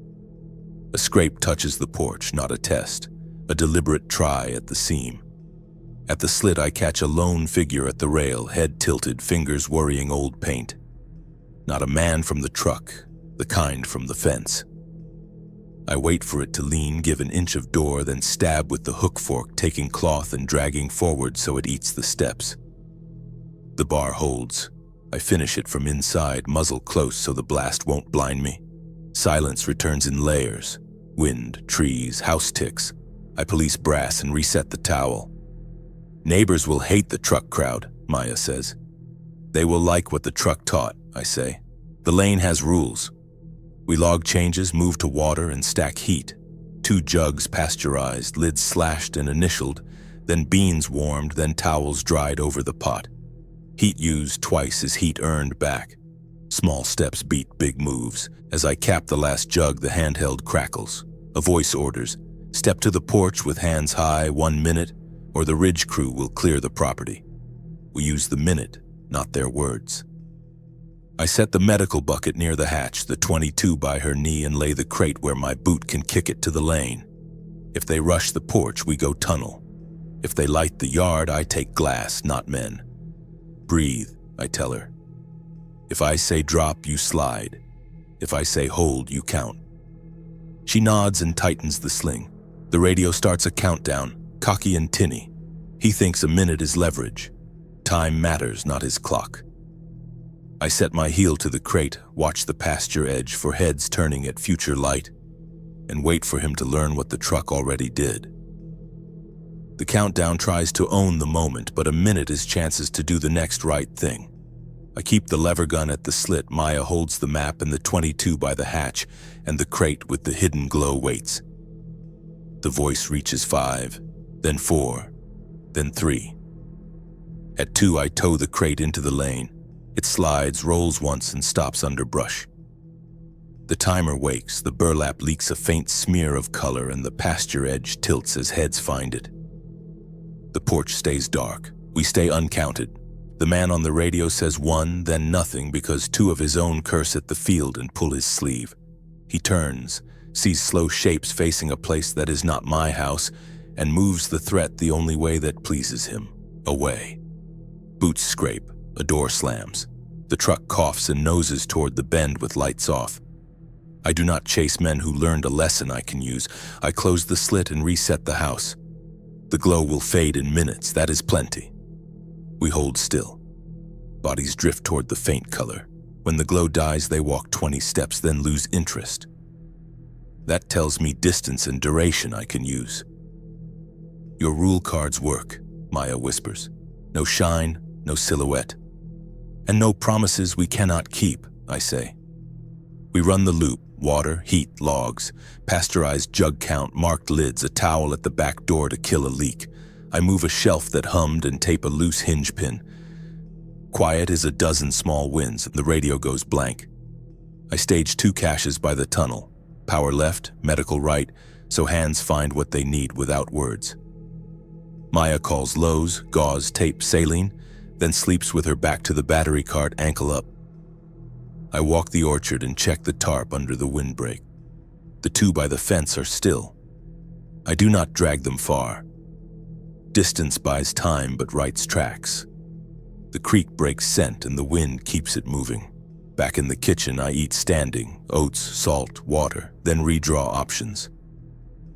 Speaker 1: A scrape touches the porch, not a test. A deliberate try at the seam. At the slit, I catch a lone figure at the rail, head tilted, fingers worrying old paint. Not a man from the truck, the kind from the fence. I wait for it to lean, give an inch of door, then stab with the hook fork, taking cloth and dragging forward so it eats the steps. The bar holds. I finish it from inside, muzzle close so the blast won't blind me. Silence returns in layers. Wind, trees, house ticks. I police brass and reset the towel. Neighbors will hate the truck crowd, Maya says. They will like what the truck taught, I say. The lane has rules. We log changes, move to water, and stack heat. 2 jugs pasteurized, lids slashed and initialed, then beans warmed, then towels dried over the pot. Heat used twice as heat earned back. Small steps beat big moves. As I cap the last jug, the handheld crackles. A voice orders, step to the porch with hands high, 1 minute. or the ridge crew will clear the property. We use the minute, not their words. I set the medical bucket near the hatch, the 22 by her knee, and lay the crate where my boot can kick it to the lane. If they rush the porch, we go tunnel. If they light the yard, I take glass, not men. Breathe, I tell her. If I say drop, you slide. If I say hold, you count. She nods and tightens the sling. The radio starts a countdown, cocky and tinny. He thinks a minute is leverage. Time matters, not his clock. I set my heel to the crate, watch the pasture edge for heads turning at future light, and wait for him to learn what the truck already did. The countdown tries to own the moment, but a minute is chances to do the next right thing. I keep the lever gun at the slit. Maya holds the map and the 22 by the hatch, and the crate with the hidden glow waits. The voice reaches 5, then 4, then 3. At 2, I tow the crate into the lane. It slides, rolls once, and stops under brush. The timer wakes, the burlap leaks a faint smear of color, and the pasture edge tilts as heads find it. The porch stays dark. We stay uncounted. The man on the radio says 1, then nothing, because 2 of his own curse at the field and pull his sleeve. He turns, sees slow shapes facing a place that is not my house, and moves the threat the only way that pleases him, away. Boots scrape. A door slams. The truck coughs and noses toward the bend with lights off. I do not chase men who learned a lesson I can use. I close the slit and reset the house. The glow will fade in minutes, that is plenty. We hold still. Bodies drift toward the faint color. When the glow dies, they walk 20 steps, then lose interest. That tells me distance and duration I can use. Your rule cards work, Maya whispers. No shine, no silhouette. And no promises we cannot keep, I say. We run the loop, water, heat, logs, pasteurized jug count, marked lids, a towel at the back door to kill a leak. I move a shelf that hummed and tape a loose hinge pin. Quiet is a dozen small winds, and the radio goes blank. I stage 2 caches by the tunnel, power left, medical right, so hands find what they need without words. Maya calls Lowe's, gauze, tape, saline, then sleeps with her back to the battery cart, ankle up. I walk the orchard and check the tarp under the windbreak. The 2 by the fence are still. I do not drag them far. Distance buys time but writes tracks. The creek breaks scent and the wind keeps it moving. Back in the kitchen, I eat standing, oats, salt, water, then redraw options.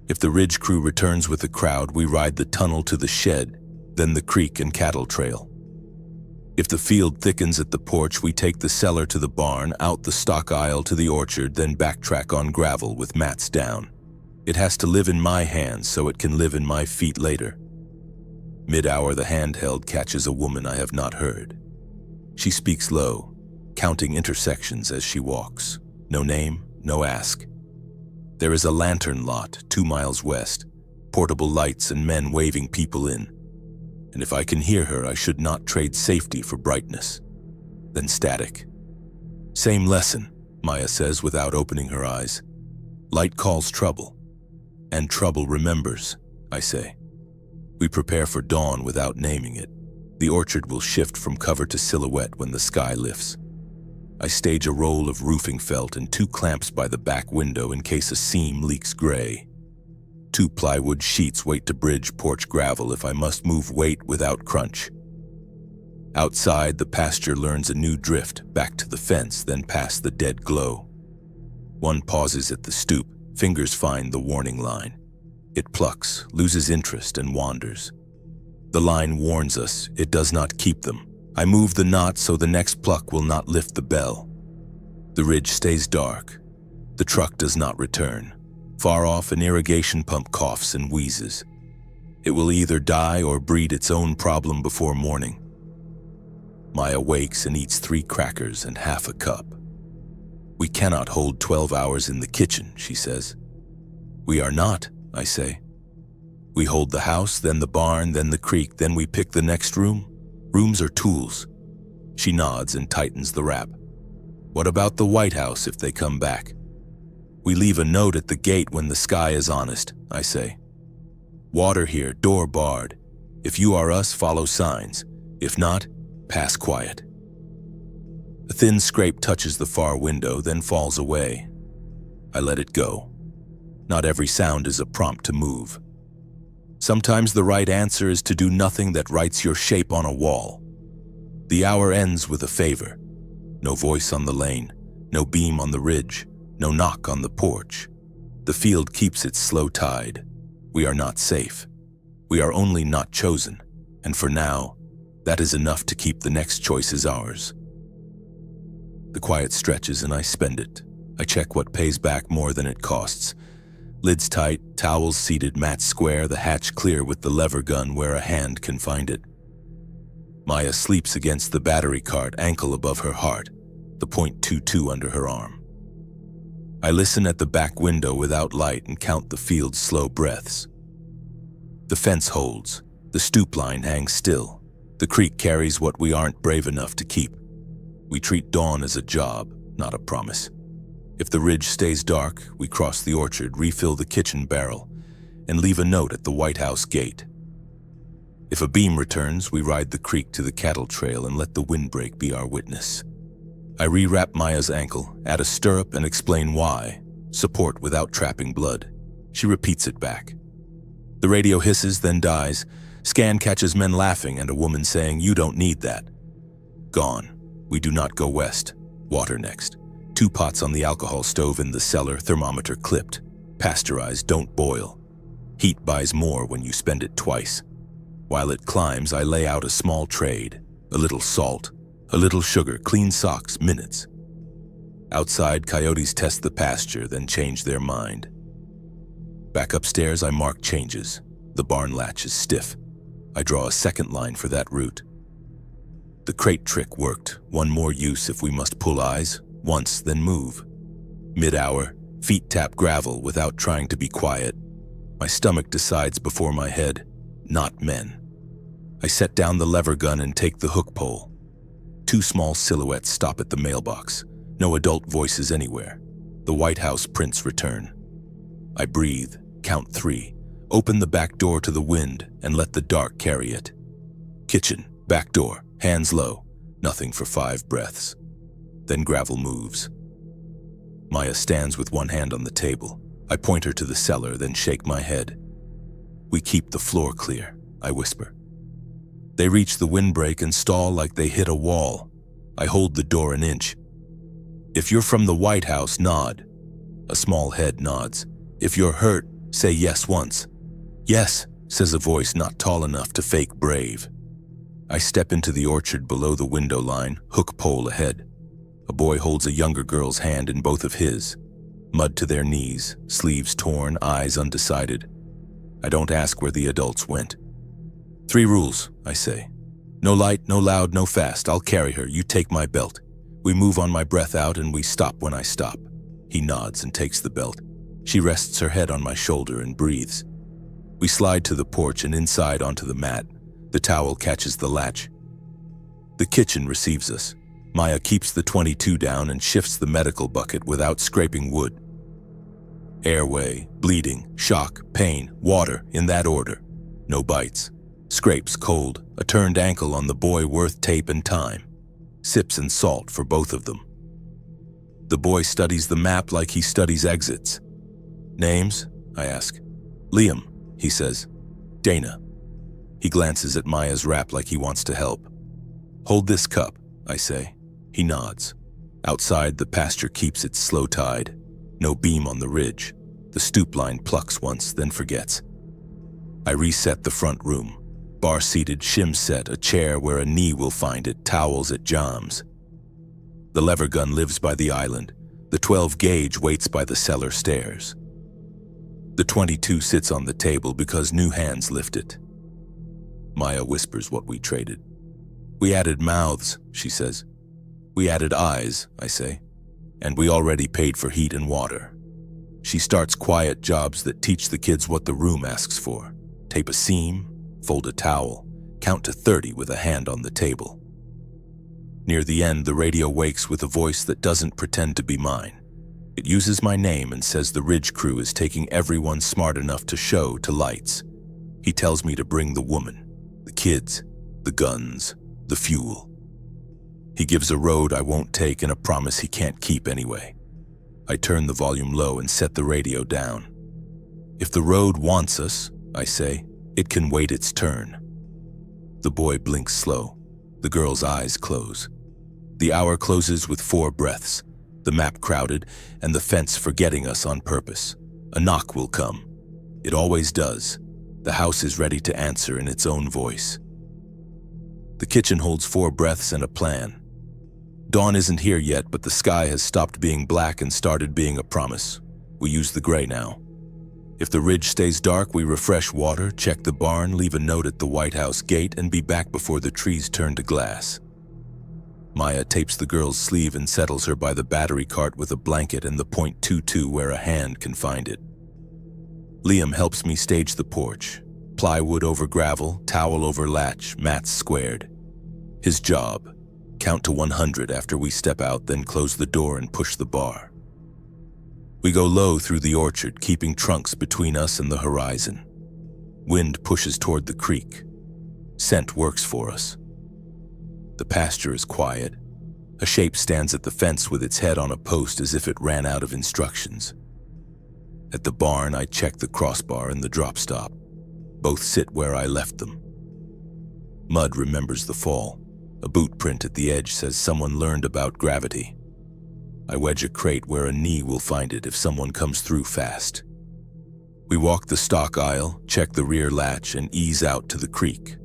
Speaker 1: If the ridge crew returns with the crowd, we ride the tunnel to the shed, then the creek and cattle trail. If the field thickens at the porch, we take the cellar to the barn, out the stock aisle to the orchard, then backtrack on gravel with mats down. It has to live in my hands so it can live in my feet later. Mid-hour, the handheld catches a woman I have not heard. She speaks low, counting intersections as she walks. No name, no ask. There is a lantern lot 2 miles west, portable lights and men waving people in. And if I can hear her, I should not trade safety for brightness. Then static. Same lesson, Maya says without opening her eyes. Light calls trouble, and trouble remembers, I say. We prepare for dawn without naming it. The orchard will shift from cover to silhouette when the sky lifts. I stage a roll of roofing felt and 2 clamps by the back window in case a seam leaks gray. 2 plywood sheets wait to bridge porch gravel if I must move weight without crunch. Outside, the pasture learns a new drift, back to the fence, then past the dead glow. One pauses at the stoop, fingers find the warning line. It plucks, loses interest, and wanders. The line warns us, it does not keep them. I move the knot so the next pluck will not lift the bell. The ridge stays dark. The truck does not return. Far off, an irrigation pump coughs and wheezes. It will either die or breed its own problem before morning. Maya wakes and eats 3 crackers and half a cup. We cannot hold 12 hours in the kitchen, she says. We are not, I say. We hold the house, then the barn, then the creek, then we pick the next room. Rooms are tools. She nods and tightens the wrap. What about the White House if they come back? We leave a note at the gate when the sky is honest, I say. Water here, door barred. If you are us, follow signs. If not, pass quiet. A thin scrape touches the far window, then falls away. I let it go. Not every sound is a prompt to move. Sometimes the right answer is to do nothing that writes your shape on a wall. The hour ends with a favor. No voice on the lane, no beam on the ridge, no knock on the porch. The field keeps its slow tide. We are not safe. We are only not chosen, and for now, that is enough to keep the next choices ours. The quiet stretches and I spend it. I check what pays back more than it costs. Lids tight, towels seated, mat square, the hatch clear with the lever gun where a hand can find it. Maya sleeps against the battery cart, ankle above her heart, the .22 under her arm. I listen at the back window without light and count the field's slow breaths. The fence holds. The stoop line hangs still. The creek carries what we aren't brave enough to keep. We treat dawn as a job, not a promise. If the ridge stays dark, we cross the orchard, refill the kitchen barrel, and leave a note at the White House gate. If a beam returns, we ride the creek to the cattle trail and let the windbreak be our witness. I rewrap Maya's ankle, add a stirrup, and explain why. Support without trapping blood. She repeats it back. The radio hisses, then dies. Scan catches men laughing and a woman saying, "You don't need that." Gone. We do not go west. Water next. 2 pots on the alcohol stove in the cellar, thermometer clipped. Pasteurize, don't boil. Heat buys more when you spend it twice. While it climbs, I lay out a small trade. A little salt, a little sugar, clean socks, minutes. Outside, coyotes test the pasture, then change their mind. Back upstairs, I mark changes. The barn latch is stiff. I draw a second line for that route. The crate trick worked. One more use if we must pull eyes. Once, then move. Mid-hour, feet tap gravel without trying to be quiet. My stomach decides before my head, not men. I set down the lever gun and take the hook pole. 2 small silhouettes stop at the mailbox. No adult voices anywhere. The White House prints return. I breathe, count 3, open the back door to the wind, and let the dark carry it. Kitchen, back door, hands low, nothing for 5 breaths. Then gravel moves. Maya stands with one hand on the table. I point her to the cellar, then shake my head. We keep the floor clear, I whisper. They reach the windbreak and stall like they hit a wall. I hold the door an inch. If you're from the White House, nod. A small head nods. If you're hurt, say yes once. Yes, says a voice not tall enough to fake brave. I step into the orchard below the window line, hook pole ahead. A boy holds a younger girl's hand in both of his. Mud to their knees, sleeves torn, eyes undecided. I don't ask where the adults went. 3 rules, I say. No light, no loud, no fast. I'll carry her. You take my belt. We move on my breath out and we stop when I stop. He nods and takes the belt. She rests her head on my shoulder and breathes. We slide to the porch and inside onto the mat. The towel catches the latch. The kitchen receives us. Maya keeps the .22 down and shifts the medical bucket without scraping wood. Airway, bleeding, shock, pain, water, in that order. No bites. Scrapes, cold, a turned ankle on the boy worth tape and time. Sips and salt for both of them. The boy studies the map like he studies exits. Names? I ask. Liam, he says. Dana. He glances at Maya's wrap like he wants to help. Hold this cup, I say. He nods. Outside, the pasture keeps its slow tide. No beam on the ridge. The stoop line plucks once, then forgets. I reset the front room. Bar-seated, shim set, a chair where a knee will find it, towels at jams. The lever gun lives by the island. The 12-gauge waits by the cellar stairs. The .22 sits on the table because new hands lift it. Maya whispers what we traded. We added mouths, she says. We added eyes, I say. And we already paid for heat and water. She starts quiet jobs that teach the kids what the room asks for. Tape a seam, fold a towel, count to 30 with a hand on the table. Near the end, the radio wakes with a voice that doesn't pretend to be mine. It uses my name and says the ridge crew is taking everyone smart enough to show to lights. He tells me to bring the woman. The kids, the guns, the fuel. He gives a road I won't take and a promise he can't keep anyway. I turn the volume low and set the radio down. If the road wants us, I say, it can wait its turn. The boy blinks slow. The girl's eyes close. The hour closes with 4 breaths, the map crowded and the fence forgetting us on purpose. A knock will come. It always does. The house is ready to answer in its own voice. The kitchen holds 4 breaths and a plan. Dawn isn't here yet, but the sky has stopped being black and started being a promise. We use the gray now. If the ridge stays dark, we refresh water, check the barn, leave a note at the White House gate, and be back before the trees turn to glass. Maya tapes the girl's sleeve and settles her by the battery cart with a blanket and the .22 where a hand can find it. Liam helps me stage the porch. Plywood over gravel, towel over latch, mats squared. His job: count to 100 after we step out, then close the door and push the bar. We go low through the orchard, keeping trunks between us and the horizon. Wind pushes toward the creek. Scent works for us. The pasture is quiet. A shape stands at the fence with its head on a post as if it ran out of instructions. At the barn, I check the crossbar and the drop stop. Both sit where I left them. Mud remembers the fall. A boot print at the edge says someone learned about gravity. I wedge a crate where a knee will find it if someone comes through fast. We walk the stock aisle, check the rear latch, and ease out to the creek.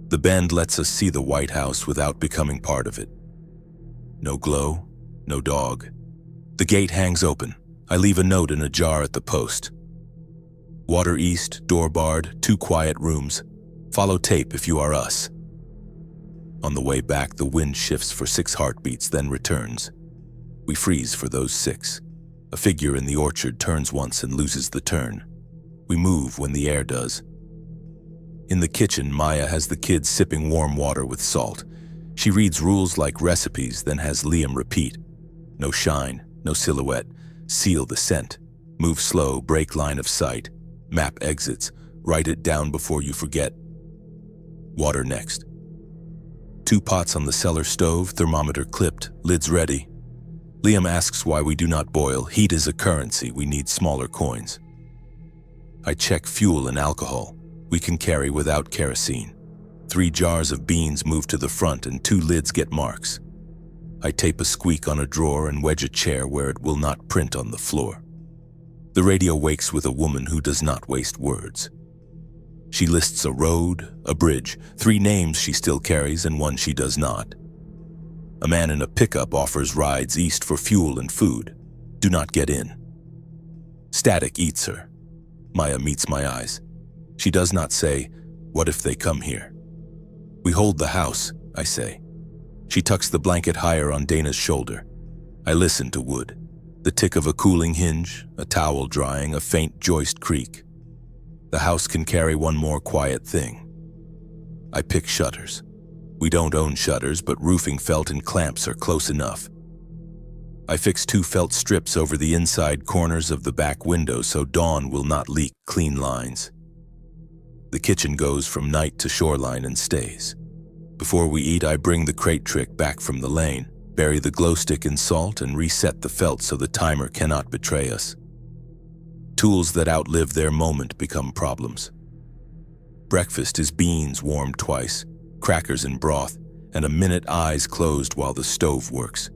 Speaker 1: The bend lets us see the White House without becoming part of it. No glow, no dog. The gate hangs open. I leave a note in a jar at the post. Water east, door barred, 2 quiet rooms. Follow tape if you are us. On the way back, the wind shifts for 6 heartbeats, then returns. We freeze for those 6. A figure in the orchard turns once and loses the turn. We move when the air does. In the kitchen, Maya has the kids sipping warm water with salt. She reads rules like recipes, then has Liam repeat. No shine, no silhouette, seal the scent. Move slow, break line of sight. Map exits, write it down before you forget. Water next. 2 pots on the cellar stove, thermometer clipped, lids ready. Liam asks why we do not boil. Heat is a currency, we need smaller coins. I check fuel and alcohol. We can carry without kerosene. 3 jars of beans move to the front and 2 lids get marks. I tape a squeak on a drawer and wedge a chair where it will not print on the floor. The radio wakes with a woman who does not waste words. She lists a road, a bridge, 3 names she still carries and 1 she does not. A man in a pickup offers rides east for fuel and food. Do not get in. Static eats her. Maya meets my eyes. She does not say, "What if they come here?" We hold the house, I say. She tucks the blanket higher on Dana's shoulder. I listen to wood. The tick of a cooling hinge, a towel drying, a faint joist creak. The house can carry 1 more quiet thing. I pick shutters. We don't own shutters, but roofing felt and clamps are close enough. I fix 2 felt strips over the inside corners of the back window so dawn will not leak clean lines. The kitchen goes from night to shoreline and stays. Before we eat, I bring the crate trick back from the lane, bury the glow stick in salt, and reset the felt so the timer cannot betray us. Tools that outlive their moment become problems. Breakfast is beans warmed twice, crackers and broth, and a minute eyes closed while the stove works.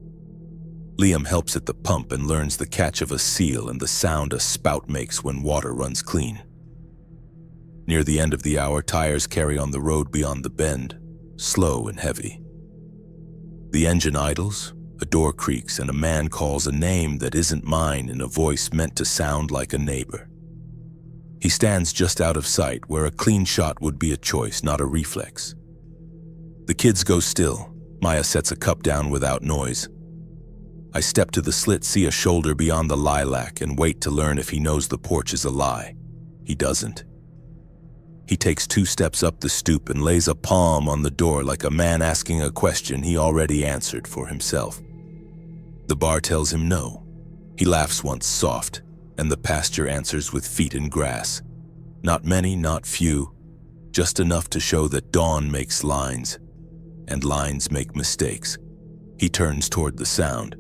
Speaker 1: Liam helps at the pump and learns the catch of a seal and the sound a spout makes when water runs clean. Near the end of the hour, tires carry on the road beyond the bend, slow and heavy. The engine idles, a door creaks, and a man calls a name that isn't mine in a voice meant to sound like a neighbor. He stands just out of sight where a clean shot would be a choice, not a reflex. The kids go still. Maya sets a cup down without noise. I step to the slit, see a shoulder beyond the lilac, and wait to learn if he knows the porch is a lie. He doesn't. He takes 2 steps up the stoop and lays a palm on the door like a man asking a question he already answered for himself. The bar tells him no. He laughs once soft, and the pasture answers with feet in grass. Not many, not few, just enough to show that Dawn makes lines, and lines make mistakes. He turns toward the sound,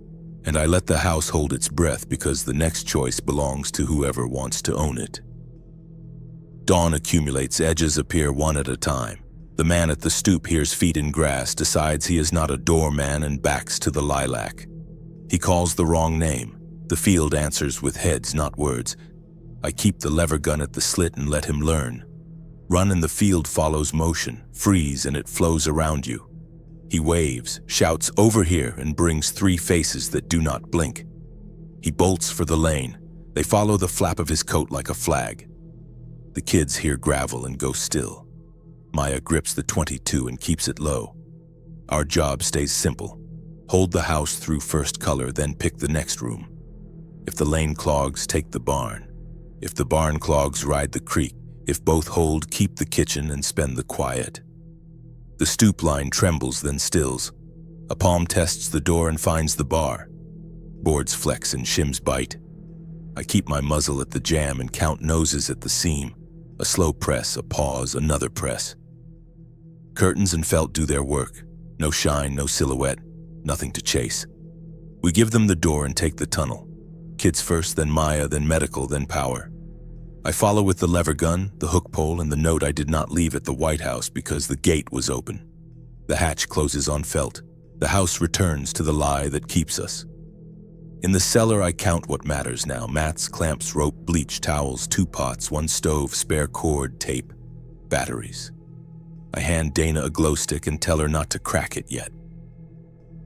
Speaker 1: and I let the house hold its breath because the next choice belongs to whoever wants to own it. Dawn accumulates, edges appear one at a time. The man at the stoop hears feet in grass, decides he is not a doorman, and backs to the lilac. He calls the wrong name. The field answers with heads, not words. I keep the lever gun at the slit and let him learn. Run in the field follows motion, freeze and it flows around you. He waves, shouts over here, and brings 3 faces that do not blink. He bolts for the lane. They follow the flap of his coat like a flag. The kids hear gravel and go still. Maya grips the .22 and keeps it low. Our job stays simple. Hold the house through first color, then pick the next room. If the lane clogs, take the barn. If the barn clogs, ride the creek. If both hold, keep the kitchen and spend the quiet. The stoop line trembles, then stills. A palm tests the door and finds the bar. Boards flex and shims bite. I keep my muzzle at the jamb and count noses at the seam. A slow press, a pause, another press. Curtains and felt do their work. No shine, no silhouette, nothing to chase. We give them the door and take the tunnel. Kids first, then Maya, then medical, then power. I follow with the lever gun, the hook pole, and the note I did not leave at the White House because the gate was open. The hatch closes on felt. The house returns to the lie that keeps us. In the cellar, I count what matters now. Mats, clamps, rope, bleach, towels, 2 pots, 1 stove, spare cord, tape, batteries. I hand Dana a glow stick and tell her not to crack it yet.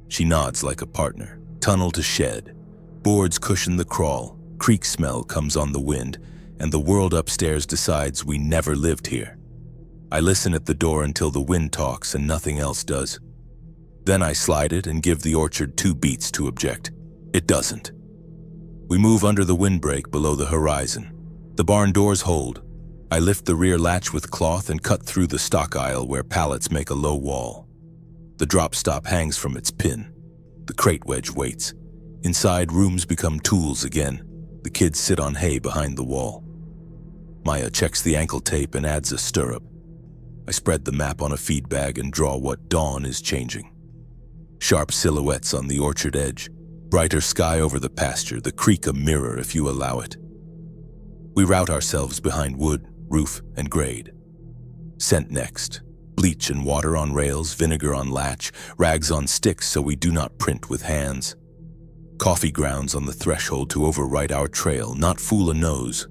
Speaker 1: She nods like a partner. Tunnel to shed. Boards cushion the crawl. Creek smell comes on the wind, and the world upstairs decides we never lived here. I listen at the door until the wind talks and nothing else does. Then I slide it and give the orchard 2 beats to object. It doesn't. We move under the windbreak below the horizon. The barn doors hold. I lift the rear latch with cloth and cut through the stock aisle where pallets make a low wall. The drop stop hangs from its pin. The crate wedge waits. Inside, rooms become tools again. The kids sit on hay behind the wall. Maya checks the ankle tape and adds a stirrup. I spread the map on a feed bag and draw what dawn is changing. Sharp silhouettes on the orchard edge. Brighter sky over the pasture, the creek a mirror if you allow it. We route ourselves behind wood, roof, and grade. Scent next. Bleach and water on rails, vinegar on latch, rags on sticks so we do not print with hands. Coffee grounds on the threshold to overwrite our trail, not fool a nose.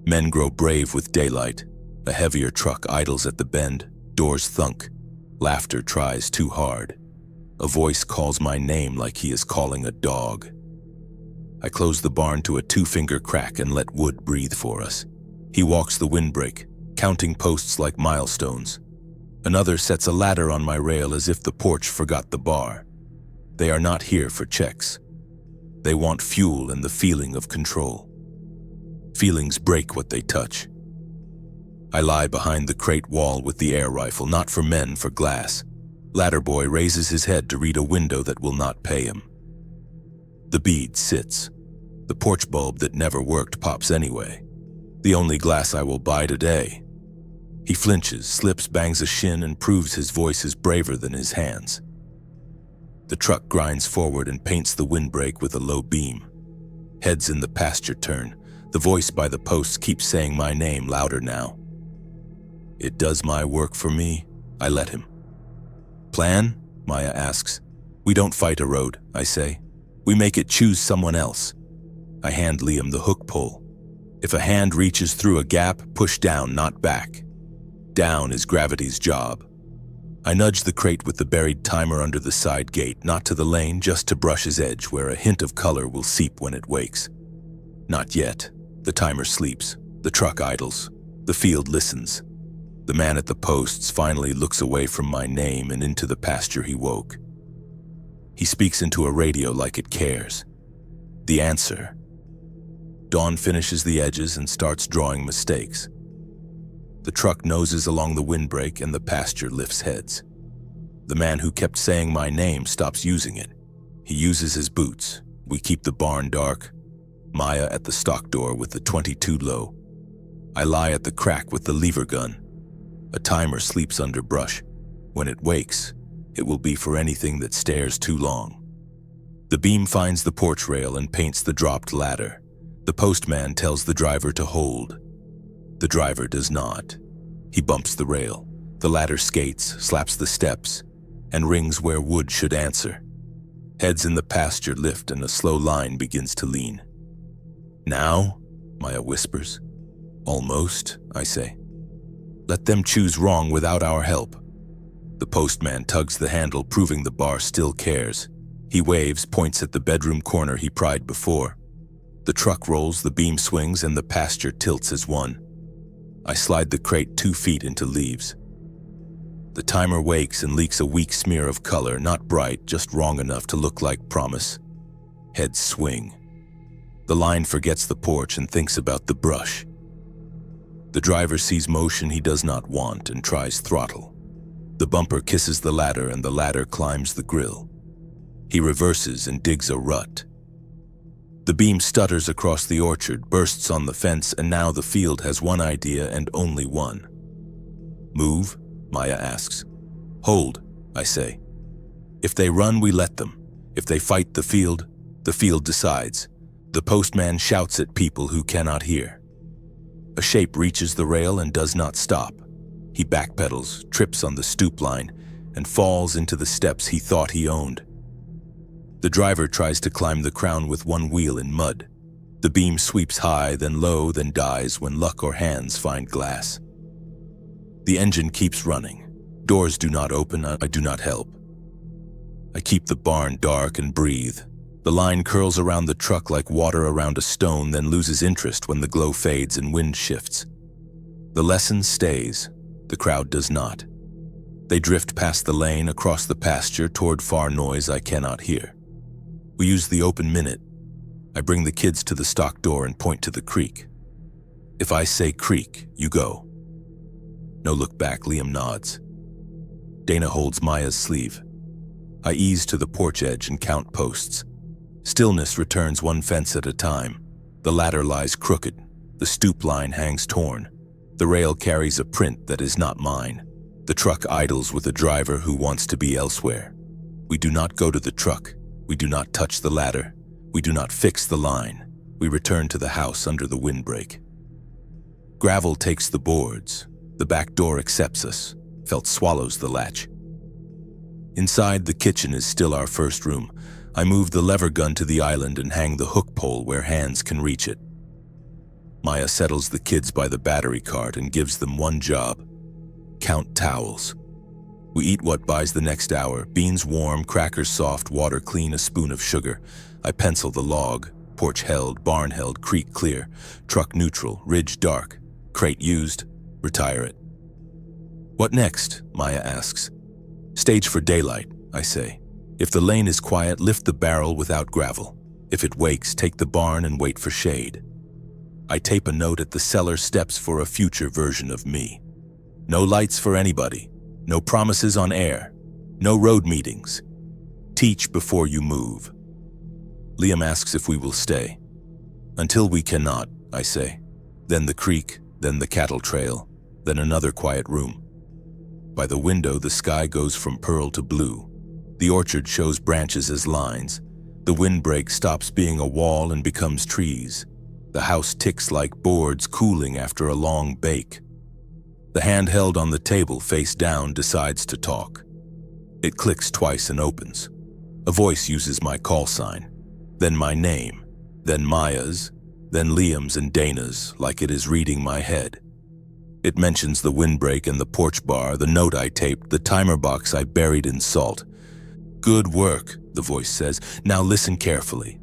Speaker 1: Men grow brave with daylight. A heavier truck idles at the bend. Doors thunk. Laughter tries too hard. A voice calls my name like he is calling a dog. I close the barn to a 2-finger crack and let Wood breathe for us. He walks the windbreak, counting posts like milestones. Another sets a ladder on my rail as if the porch forgot the bar. They are not here for checks. They want fuel and the feeling of control. Feelings break what they touch. I lie behind the crate wall with the air rifle, not for men, for glass. Ladder boy raises his head to read a window that will not pay him. The bead sits. The porch bulb that never worked pops anyway. The only glass I will buy today. He flinches, slips, bangs a shin, and proves his voice is braver than his hands. The truck grinds forward and paints the windbreak with a low beam. Heads in the pasture turn. The voice by the posts keeps saying my name louder now. It does my work for me. I let him. Plan? Maya asks. We don't fight a road, I say. We make it choose someone else. I hand Liam the hook pull. If a hand reaches through a gap, push down, not back. Down is gravity's job. I nudge the crate with the buried timer under the side gate, not to the lane, just to brush his edge where a hint of color will seep when it wakes. Not yet. The timer sleeps. The truck idles. The field listens. The man at the posts finally looks away from my name and into the pasture he woke. He speaks into a radio like it cares. The answer. Dawn finishes the edges and starts drawing mistakes. The truck noses along the windbreak and the pasture lifts heads. The man who kept saying my name stops using it. He uses his boots. We keep the barn dark. Maya at the stock door with the .22 low. I lie at the crack with the lever gun. A timer sleeps under brush. When it wakes, it will be for anything that stares too long. The beam finds the porch rail and paints the dropped ladder. The postman tells the driver to hold. The driver does not. He bumps the rail. The ladder skates, slaps the steps, and rings where wood should answer. Heads in the pasture lift and a slow line begins to lean. Now, Maya whispers. Almost, I say. Let them choose wrong without our help. The postman tugs the handle, proving the bar still cares. He waves, points at the bedroom corner he pried before. The truck rolls, the beam swings, and the pasture tilts as one. I slide the crate 2 feet into leaves. The timer wakes and leaks a weak smear of color, not bright, just wrong enough to look like promise. Heads swing. The line forgets the porch and thinks about the brush. The driver sees motion he does not want and tries throttle. The bumper kisses the ladder and the ladder climbs the grill. He reverses and digs a rut. The beam stutters across the orchard, bursts on the fence, and now the field has one idea and only one. Move? Maya asks. Hold, I say. If they run, we let them. If they fight the field decides. The postman shouts at people who cannot hear. A shape reaches the rail and does not stop. He backpedals, trips on the stoop line, and falls into the steps he thought he owned. The driver tries to climb the crown with one wheel in mud. The beam sweeps high, then low, then dies when luck or hands find glass. The engine keeps running. Doors do not open, I do not help. I keep the barn dark and breathe. The line curls around the truck like water around a stone, then loses interest when the glow fades and wind shifts. The lesson stays. The crowd does not. They drift past the lane, across the pasture, toward far noise I cannot hear. We use the open minute. I bring the kids to the stock door and point to the creek. If I say creek, you go. No look back, Liam nods. Dana holds Maya's sleeve. I ease to the porch edge and count posts. Stillness returns one fence at a time. The ladder lies crooked. The stoop line hangs torn. The rail carries a print that is not mine. The truck idles with a driver who wants to be elsewhere. We do not go to the truck. We do not touch the ladder. We do not fix the line. We return to the house under the windbreak. Gravel takes the boards. The back door accepts us. Felt swallows the latch. Inside, the kitchen is still our first room. I move the lever gun to the island and hang the hook pole where hands can reach it. Maya settles the kids by the battery cart and gives them one job: count towels. We eat what buys the next hour: beans warm, crackers soft, water clean, a spoon of sugar. I pencil the log: porch held, barn held, creek clear, truck neutral, ridge dark, crate used, retire it. What next? Maya asks. Stage for daylight, I say. If the lane is quiet, lift the barrel without gravel. If it wakes, take the barn and wait for shade. I tape a note at the cellar steps for a future version of me. No lights for anybody. No promises on air. No road meetings. Teach before you move. Liam asks if we will stay. Until we cannot, I say. Then the creek, then the cattle trail, then another quiet room. By the window, the sky goes from pearl to blue. The orchard shows branches as lines. The windbreak stops being a wall and becomes trees. The house ticks like boards cooling after a long bake. The hand held on the table face down decides to talk. It clicks twice and opens. A voice uses my call sign, then my name, then Maya's, then Liam's and Dana's, like it is reading my head. It mentions the windbreak and the porch bar, the note I taped, the timer box I buried in salt. Good work, the voice says. Now listen carefully.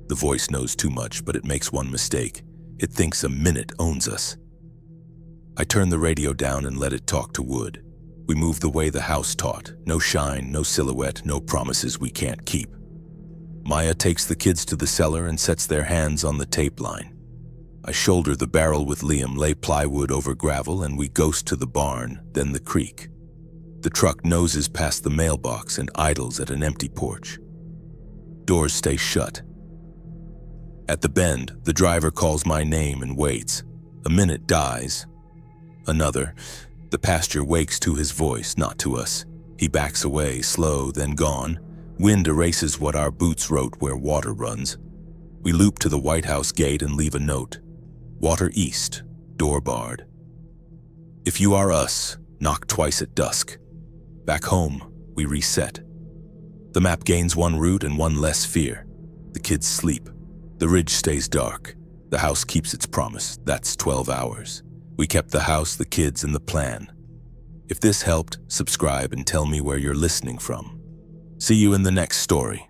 Speaker 1: The voice knows too much, but it makes one mistake. It thinks a minute owns us. I turn the radio down and let it talk to wood. We move the way the house taught. No shine, no silhouette, no promises we can't keep. Maya takes the kids to the cellar and sets their hands on the tape line. I shoulder the barrel with Liam, lay plywood over gravel, and we ghost to the barn, then the creek. The truck noses past the mailbox and idles at an empty porch. Doors stay shut. At the bend, the driver calls my name and waits. A minute dies. Another. The pasture wakes to his voice, not to us. He backs away, slow, then gone. Wind erases what our boots wrote where water runs. We loop to the White House gate and leave a note. Water east, door barred. If you are us, knock twice at dusk. Back home, we reset. The map gains one route and one less fear. The kids sleep. The ridge stays dark. The house keeps its promise. That's 12 hours. We kept the house, the kids, and the plan. If this helped, subscribe and tell me where you're listening from. See you in the next story.